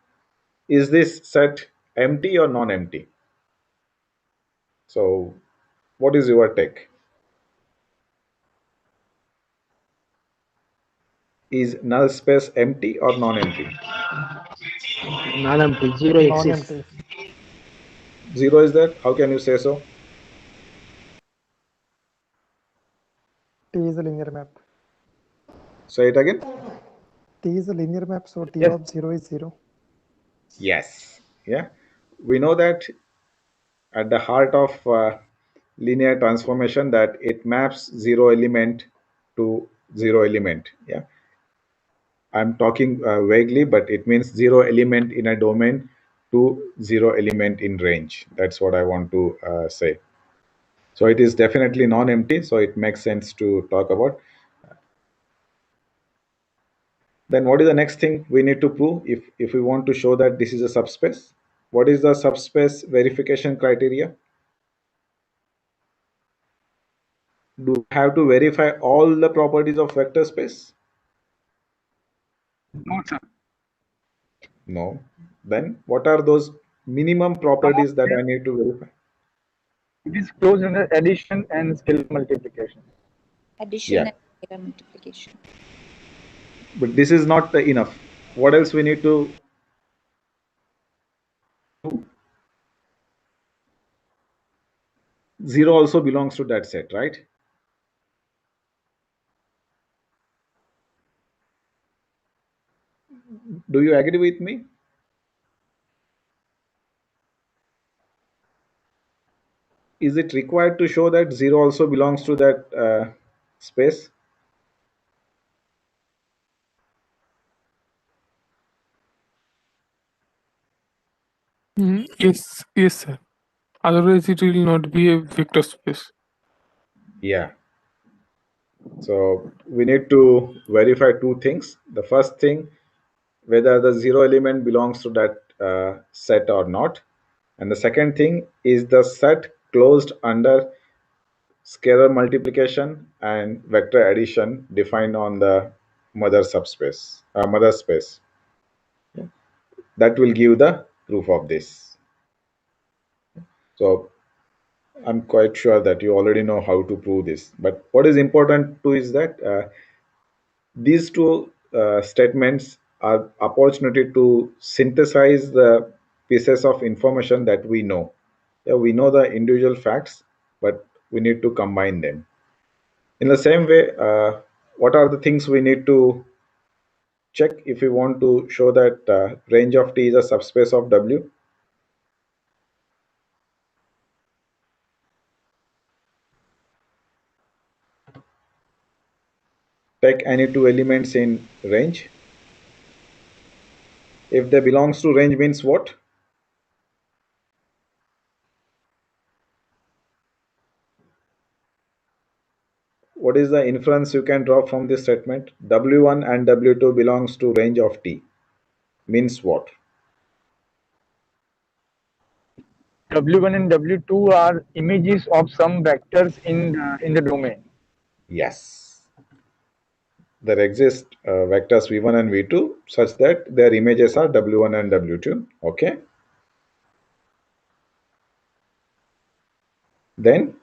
Is this set empty or non-empty? So what is your take? Is null space empty or non-empty? Non-empty, zero exists. Non-empty. Zero is that? How can you say so? T is a linear map. Say it again. T is a linear map, so T Yes. of 0 is 0. Yes. Yeah. We know that at the heart of linear transformation that it maps zero element to zero element. Yeah. I'm talking vaguely, but it means zero element in a domain to zero element in range. That's what I want to say. So it is definitely non-empty, so it makes sense to talk about. Then what is the next thing we need to prove if we want to show that this is a subspace? What is the subspace verification criteria? Do we have to verify all the properties of vector space? No, sir. No. Then what are those minimum properties that I need to verify? It is closed under addition and scalar multiplication. Addition Yeah. and scalar multiplication. But this is not enough. What else we need to do? 0 also belongs to that set, right? Do you agree with me? Is it required to show that 0 also belongs to that space? Yes, yes, sir. Otherwise, it will not be a vector space. Yeah. So we need to verify two things. The first thing, whether the 0 element belongs to that set or not. And the second thing is the set closed under scalar multiplication and vector addition defined on the mother subspace, mother space. That will give the proof of this. So I'm quite sure that you already know how to prove this. But what is important too is that these two statements are opportunity to synthesize the pieces of information that we know. Yeah, we know the individual facts, but we need to combine them. In the same way, what are the things we need to check if we want to show that range of T is a subspace of W? Take any two elements in range. If they belongs to range means what? What is the inference you can draw from this statement? W1 and W2 belongs to range of T. Means what? W1 and W2 are images of some vectors in the domain. Yes. There exist vectors V1 and V2 such that their images are W1 and W2. Okay. Then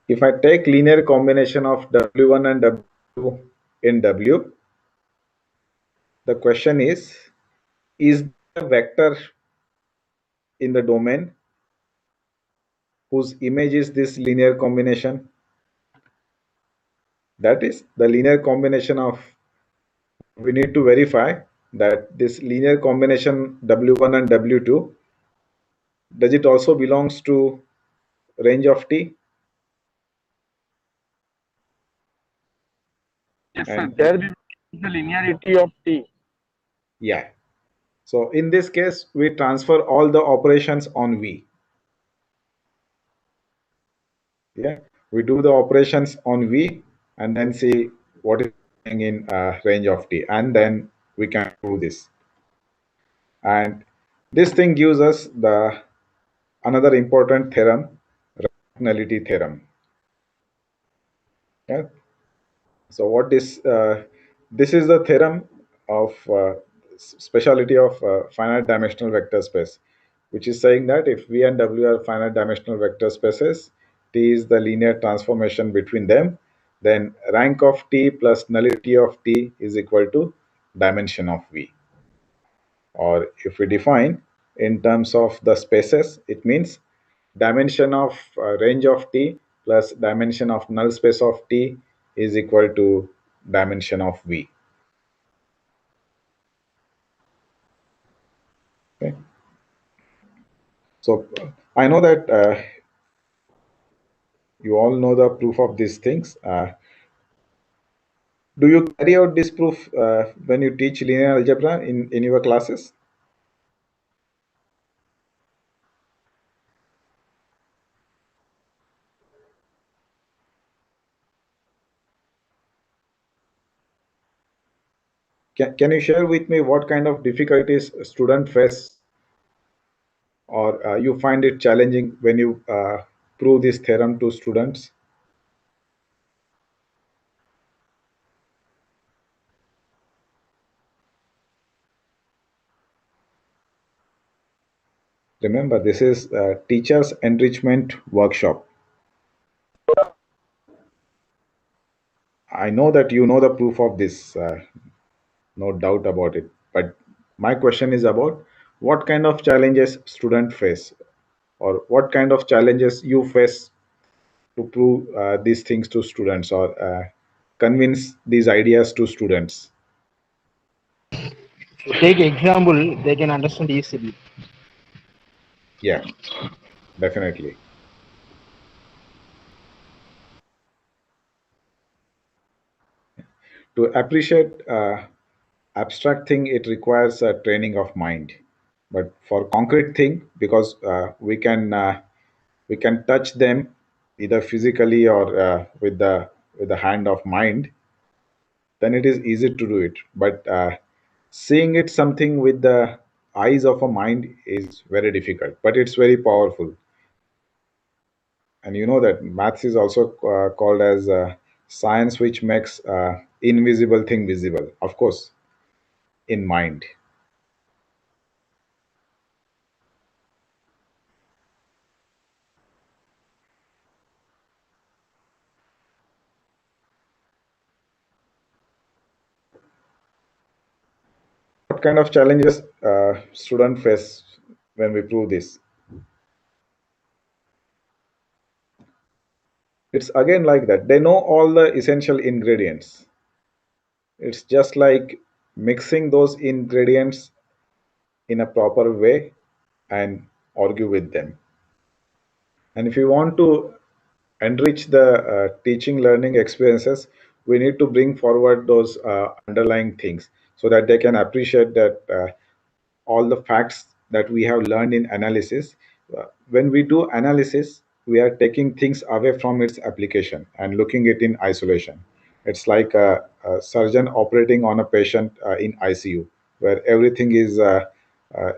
if I take linear combination of W1 and W2 in W, the question is the vector in the domain whose image is this linear combination? That is the linear combination of, we need to verify that this linear combination W1 and W2, does it also belongs to range of T? Yes, sir. And There will be the linearity of T. yeah. So in this case, we transfer all the operations on V. Yeah, we do the operations on V and then see what is happening in range of T, and then we can prove this. And this thing gives us the another important theorem, nullity theorem. Yeah. So what is this is the theorem of speciality of finite dimensional vector space, which is saying that if V and W are finite dimensional vector spaces, T is the linear transformation between them, then rank of T plus nullity of T is equal to dimension of V. Or if we define in terms of the spaces, it means dimension of range of T plus dimension of null space of T is equal to dimension of V. Okay. So I know that you all know the proof of these things. Do you carry out this proof when you teach linear algebra in your classes? Can you share with me what kind of difficulties student face, or you find it challenging when you prove this theorem to students? Remember, this is teachers enrichment workshop. I know that you know the proof of this, no doubt about it. But my question is about what kind of challenges students face, or what kind of challenges you face to prove these things to students, or convince these ideas to students. Take example, they can understand easily. Yeah, definitely. To appreciate abstract thing, it requires a training of mind. But for concrete thing, because we can touch them either physically or with the hand of mind, then it is easy to do it. But seeing it something with the eyes of a mind is very difficult, but it's very powerful. And you know that maths is also called as science which makes invisible thing visible, of course, in mind. What kind of challenges student face when we prove this? It's again like that. They know all the essential ingredients. It's just like mixing those ingredients in a proper way and argue with them. And if you want to enrich the teaching learning experiences, we need to bring forward those underlying things so that they can appreciate that all the facts that we have learned in analysis. When we do analysis, we are taking things away from its application and looking it in isolation. It's like a surgeon operating on a patient in ICU, where everything is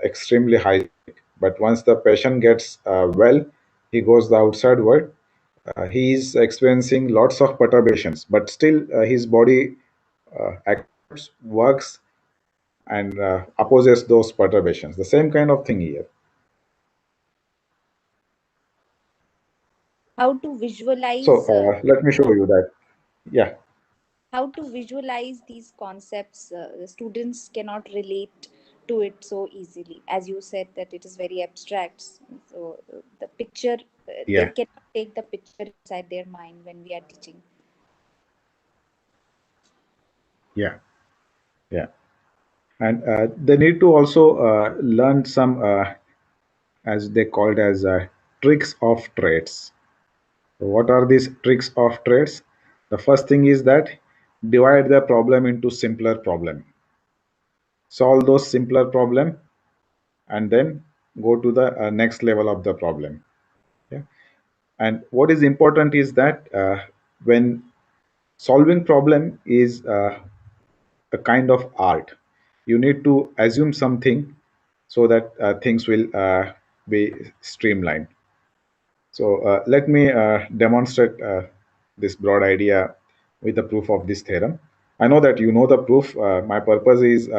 extremely high. But once the patient gets well, he goes the outside world. He is experiencing lots of perturbations, but still his body accepts, works, and opposes those perturbations. The same kind of thing here. How to visualize So let me show you that. Yeah, how to visualize these concepts. The students cannot relate to it so easily, as you said that it is very abstract. So the picture, they yeah, cannot take the picture inside their mind when we are teaching. yeah, yeah. And they need to also learn some, as they called as tricks of trades. So what are these tricks of trades? The first thing is that divide the problem into simpler problem. Solve those simpler problem, and then go to the next level of the problem. Yeah. And what is important is that when solving problem is a kind of art, you need to assume something so that things will be streamlined. So let me demonstrate this broad idea with the proof of this theorem. I know that you know the proof. My purpose is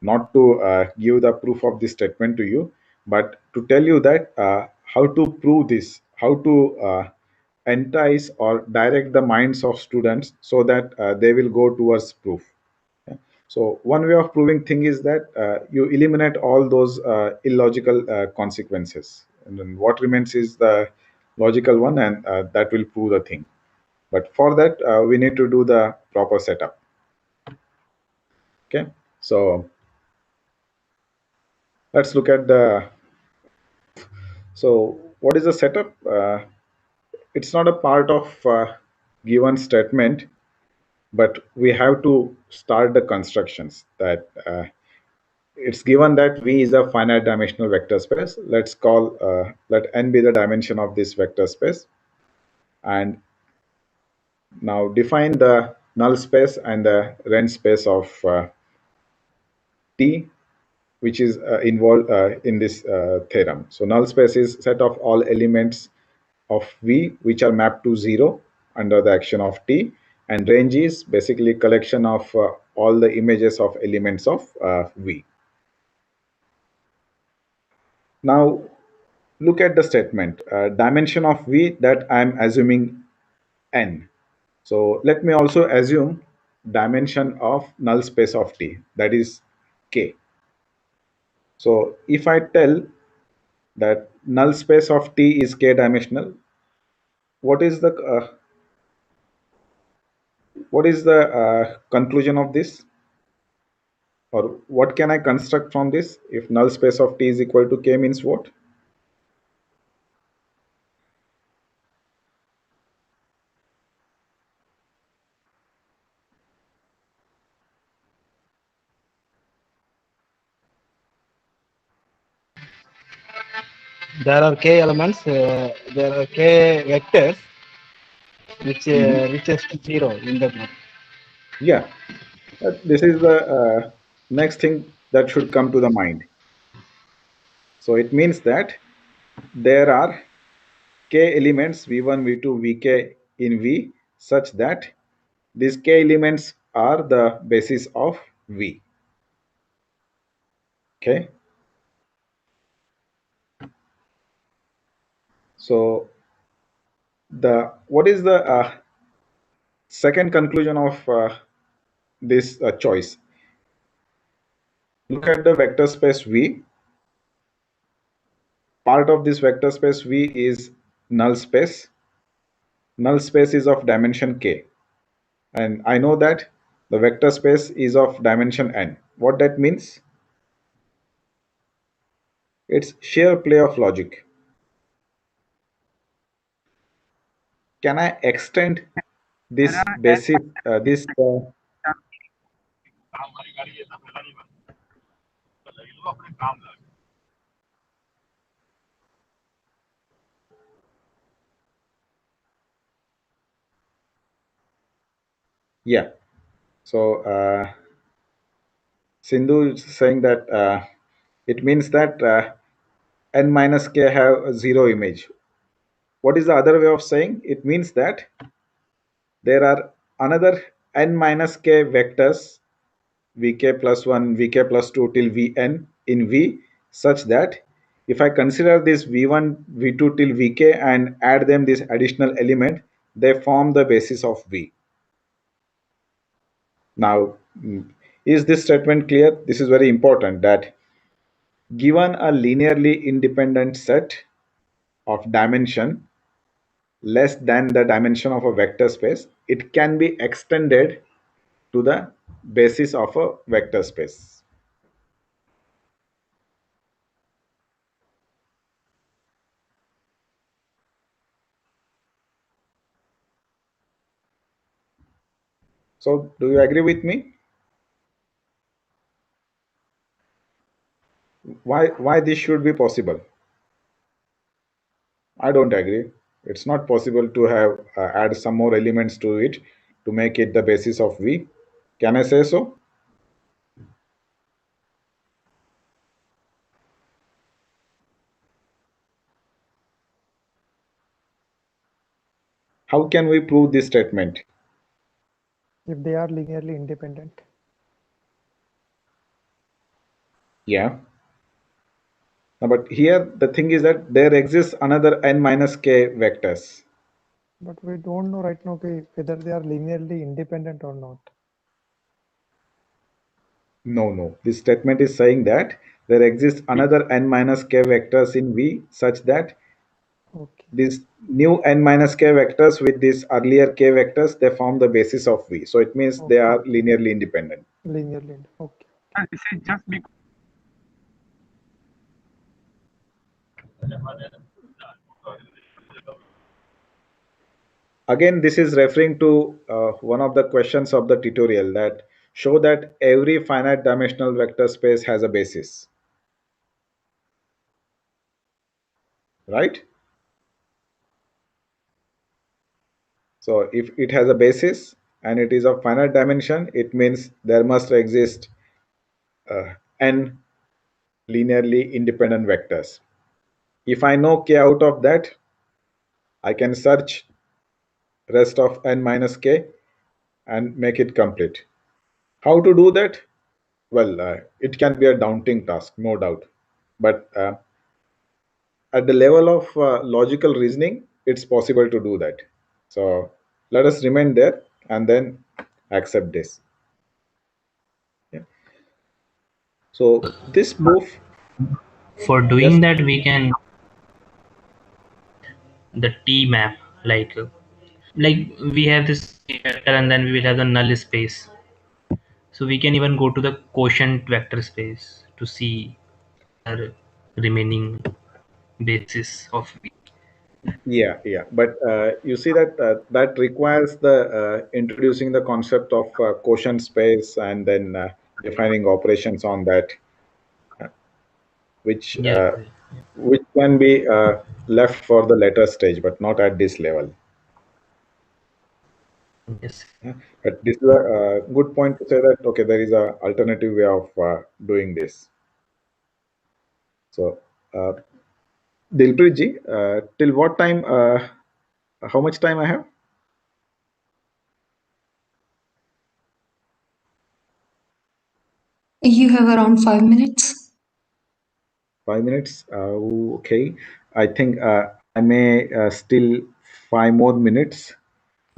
not to give the proof of this statement to you, but to tell you that how to prove this, how to entice or direct the minds of students so that they will go towards proof. Yeah. So one way of proving thing is that you eliminate all those illogical consequences, and then what remains is the logical one, and that will prove the thing. But for that, we need to do the proper setup. Okay, so let's look at the. So what is the setup? It's not a part of given statement, but we have to start the constructions that. It's given that V is a finite dimensional vector space. Let's call let n be the dimension of this vector space, and now define the null space and the rent space of T, which is involved in this theorem. So null space is set of all elements of V which are mapped to 0 under the action of T, and range is basically collection of all the images of elements of V. Now, look at the statement, dimension of V that I'm assuming n. So let me also assume dimension of null space of T, that is K. So if I tell that null space of T is K dimensional, what is the conclusion of this? Or what can I construct from this? If null space of T is equal to K means what? There are k elements. There are k vectors which reaches to 0 in the group. Yeah, this is the next thing that should come to the mind. So it means that there are k elements v1, v2, vk in V such that these k elements are the basis of V. Okay. So what is the second conclusion of this choice? Look at the vector space V. Part of this vector space V is null space. Null space is of dimension k. And I know that the vector space is of dimension n. What that means? It's sheer play of logic. Can I extend this basis, yeah. So Sindhu is saying that it means that n minus k have a zero image. What is the other way of saying? It means that there are another n minus k vectors vk plus 1, vk plus 2 till vn in V such that if I consider this v1, v2 till vk and add them this additional element, they form the basis of V. Now, is this statement clear? This is very important, that given a linearly independent set of dimension less than the dimension of a vector space, it can be extended to the basis of a vector space. So do you agree with me? Why this should be possible? I don't agree. It's not possible to have add some more elements to it to make it the basis of V. Can I say so? How can we prove this statement? If they are linearly independent. Yeah. But here the thing is that there exists another n minus k vectors. But we don't know right now whether they are linearly independent or not. No. This statement is saying that there exists another n minus k vectors in V such that these new n minus k vectors with these earlier k vectors, they form the basis of V. So it means they are linearly independent. Linearly, okay. And this is just because Again, this is referring to one of the questions of the tutorial that show that every finite dimensional vector space has a basis. Right? So if it has a basis and it is of finite dimension, it means there must exist n linearly independent vectors. If I know k out of that, I can search rest of n minus k and make it complete. How to do that? Well, it can be a daunting task, no doubt. But at the level of logical reasoning, it's possible to do that. So let us remain there and then accept this. Yeah. So this proof. For doing Yes. that, we can the T map, like we have this vector and then we will have the null space. So we can even go to the quotient vector space to see our remaining basis of V. Yeah, yeah. But you see that that requires the introducing the concept of quotient space and then defining operations on that, uh, which Yeah, which can be left for the later stage, but not at this level. yes. Yeah. But this is a good point to say that okay, there is a alternative way of doing this. So, Dilpreet ji, till what time? How much time I have? You have around 5 minutes. 5 minutes. Okay. I think I may still 5 more minutes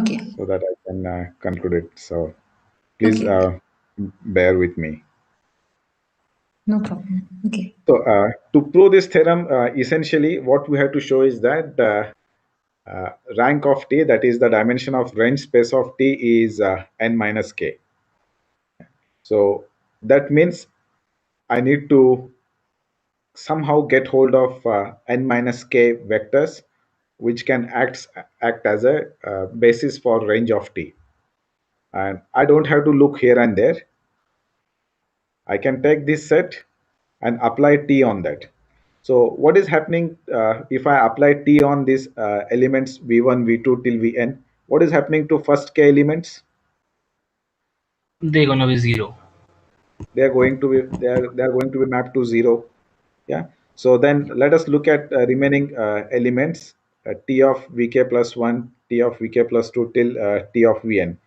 Okay. so that I can conclude it. So please Okay. bear with me. No problem. Okay. So to prove this theorem, essentially what we have to show is that rank of T, that is the dimension of range space of T, is n minus k. So that means I need to somehow get hold of n minus k vectors which can act as a basis for range of T. And I don't have to look here and there. I can take this set and apply T on that. So what is happening if I apply T on these elements V1, V2 till Vn? What is happening to first k elements? They're gonna be 0. They are going to be they are going to be mapped to 0. Yeah. So then let us look at remaining elements T of Vk plus 1, T of Vk plus 2 till T of Vn.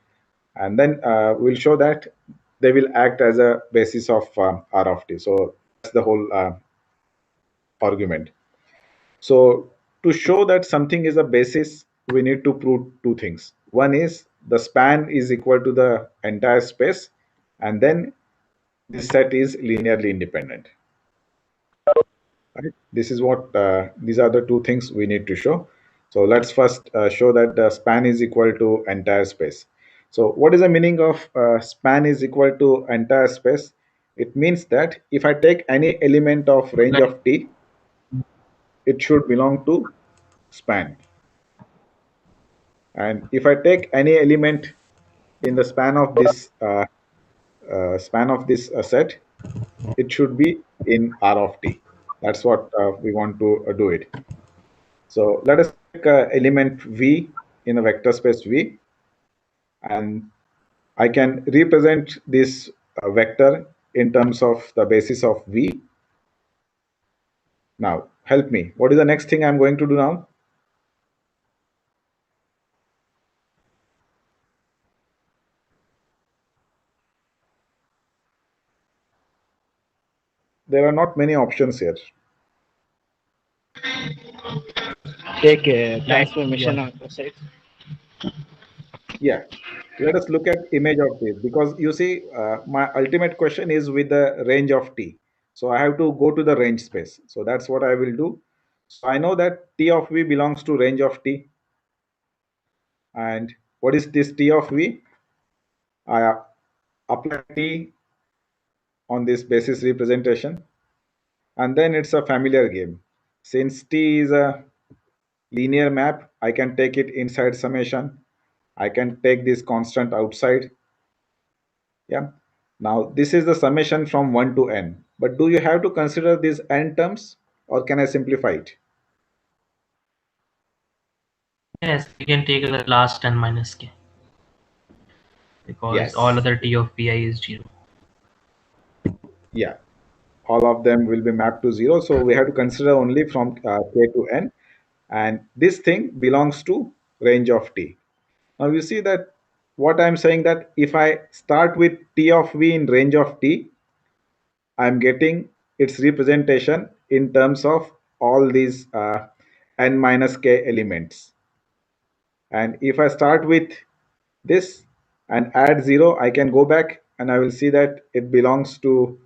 And then we'll show that they will act as a basis of R of T. So that's the whole argument. So to show that something is a basis, we need to prove two things. One is the span is equal to the entire space, and then this set is linearly independent. Right? This is what these are the two things we need to show. So let's first show that the span is equal to entire space. So what is the meaning of span is equal to entire space? It means that if I take any element of range of T, it should belong to span. And if I take any element in the span of this set, it should be in R of T. That's what we want to do it. So let us take element V in a vector space V, and I can represent this vector in terms of the basis of V. Now, help me. What is the next thing I'm going to do now? There are not many options here. Take a transformation on the side. Yeah. Let us look at image of this, because you see my ultimate question is with the range of T. So I have to go to the range space. So that's what I will do. So I know that T of V belongs to range of T. And what is this T of V? I apply T on this basis representation. And then it's a familiar game. Since T is a linear map, I can take it inside summation. I can take this constant outside. Yeah. Now this is the summation from 1 to n. But do you have to consider these n terms, or can I simplify it? Yes, we can take the last n minus k because all Yes. other T of Pi is 0. Yeah. All of them will be mapped to 0. So we have to consider only from k to n. And this thing belongs to range of T. Now you see that what I'm saying, that if I start with T of V in range of T, I'm getting its representation in terms of all these n minus k elements. And if I start with this and add 0, I can go back and I will see that it belongs to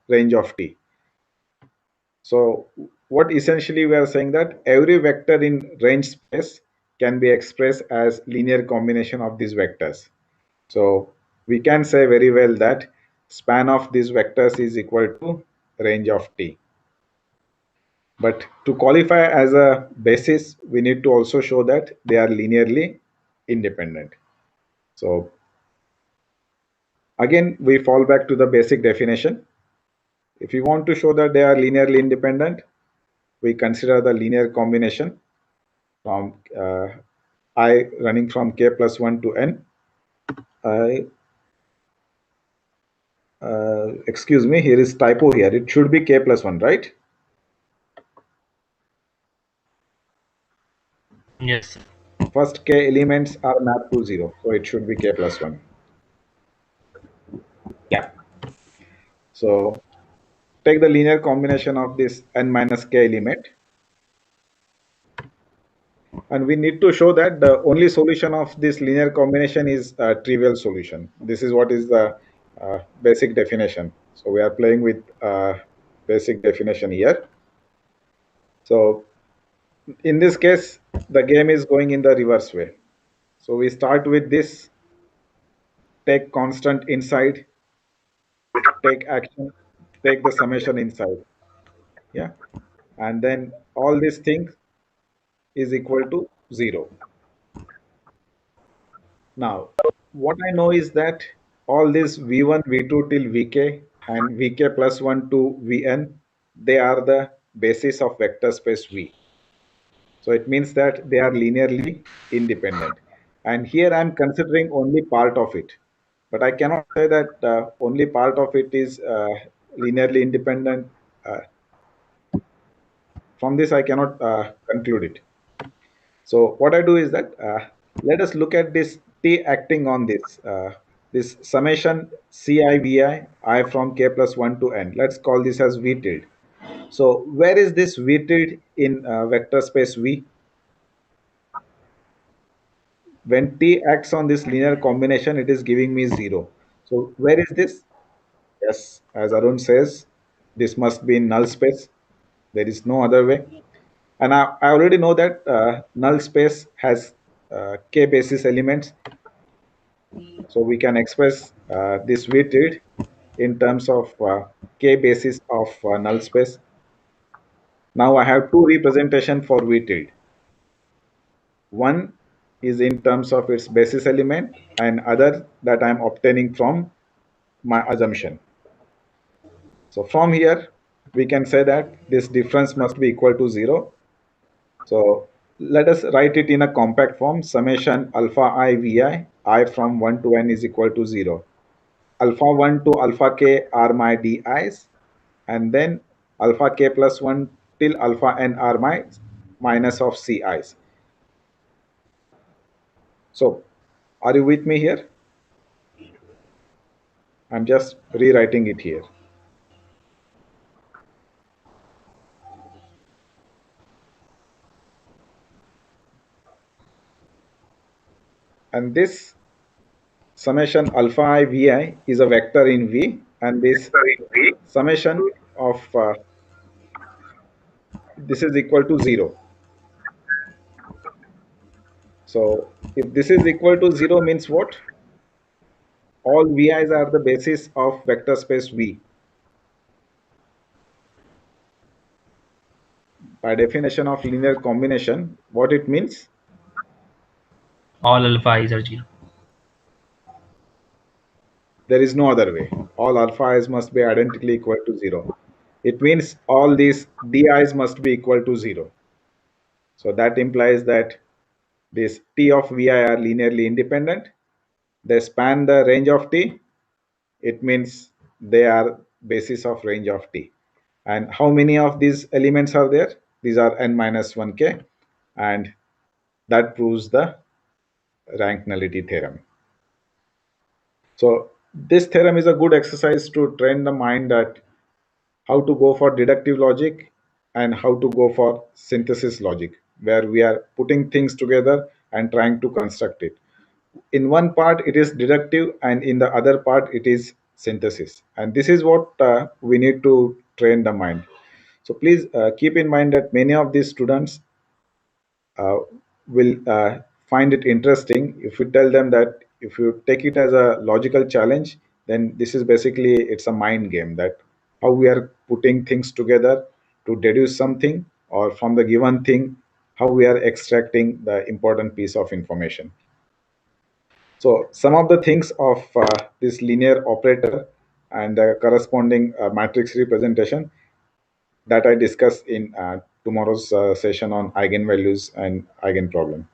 range of t. So what essentially we are saying that every vector in range space can be expressed as linear combination of these vectors. So we can say very well that span of these vectors is equal to range of t. But to qualify as a basis, we need to also show that they are linearly independent. So again, we fall back to the basic definition. If you want to show that they are linearly independent, we consider the linear combination from I running from k plus 1 to n. Excuse me, here is typo here. It should be k plus 1, right? Yes. First k elements are mapped to 0, so it should be k plus 1. Yeah. So take the linear combination of this n minus k element. And we need to show that the only solution of this linear combination is a trivial solution. This is what is the basic definition. So we are playing with basic definition here. So in this case, the game is going in the reverse way. So we start with this, take constant inside, take action, take the summation inside. Yeah. And then all these things is equal to 0. Now, what I know is that all this V1, V2 till Vk and Vk plus 1 to Vn, they are the basis of vector space V. So it means that they are linearly independent. And here I'm considering only part of it. But I cannot say that only part of it is linearly independent. From this, I cannot conclude it. So what I do is that let us look at this t acting on this summation ci vi I from k plus 1 to n. Let's call this as v tilde. So where is this v tilde in vector space V? When t acts on this linear combination, it is giving me 0. So where is this? Yes, as Arun says, this must be in null space. There is no other way. And I already know that null space has k basis elements. So we can express this v tilde in terms of k basis of null space. Now I have two representation for v tilde. One is in terms of its basis element and other that I'm obtaining from my assumption. So from here, we can say that this difference must be equal to 0. So let us write it in a compact form. Summation alpha I vi, I from 1 to n is equal to 0. Alpha 1 to alpha k are my di's, and then alpha k plus 1 till alpha n are my minus of ci's. So are you with me here? I'm just rewriting it here. And this summation alpha I vi is a vector in V, and this summation of this is equal to 0. So if this is equal to 0 means what? All vi's are the basis of vector space V. By definition of linear combination, what it means? All alpha i's are 0. There is no other way. All alpha i's must be identically equal to 0. It means all these di's must be equal to 0. So that implies that this T of Vi are linearly independent. They span the range of T. It means they are basis of range of T. And how many of these elements are there? These are n minus 1k. And that proves the rank nullity theorem. So this theorem is a good exercise to train the mind that how to go for deductive logic and how to go for synthesis logic, where we are putting things together and trying to construct it. In one part it is deductive, and in the other part it is synthesis, and this is what we need to train the mind. So please keep in mind that many of these students will find it interesting if you tell them that if you take it as a logical challenge, then this is basically it's a mind game, that how we are putting things together to deduce something, or from the given thing how we are extracting the important piece of information. So some of the things of this linear operator and the corresponding matrix representation that I discuss in tomorrow's session on eigenvalues and eigenproblem.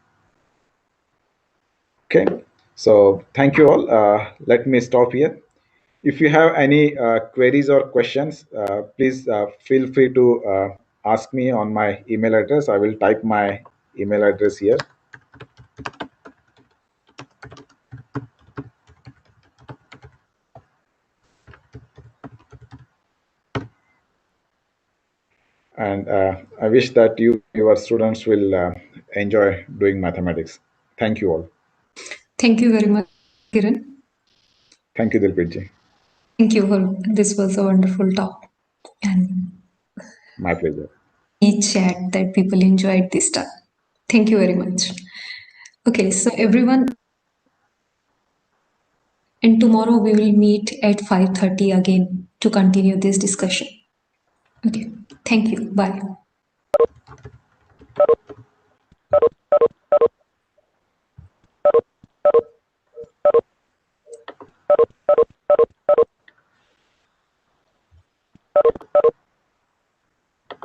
Okay, so thank you all. Let me stop here. If you have any queries or questions, please feel free to ask me on my email address. I will type my email address here. And I wish that your students will enjoy doing mathematics. Thank you all. Thank you very much, Kiran. Thank you, Dilpreet. Thank you for this was a wonderful talk, and My pleasure. we chat that people enjoyed this talk. Thank you very much. Okay, so everyone, and tomorrow we will meet at 5:30 again to continue this discussion. Okay, thank you. Bye.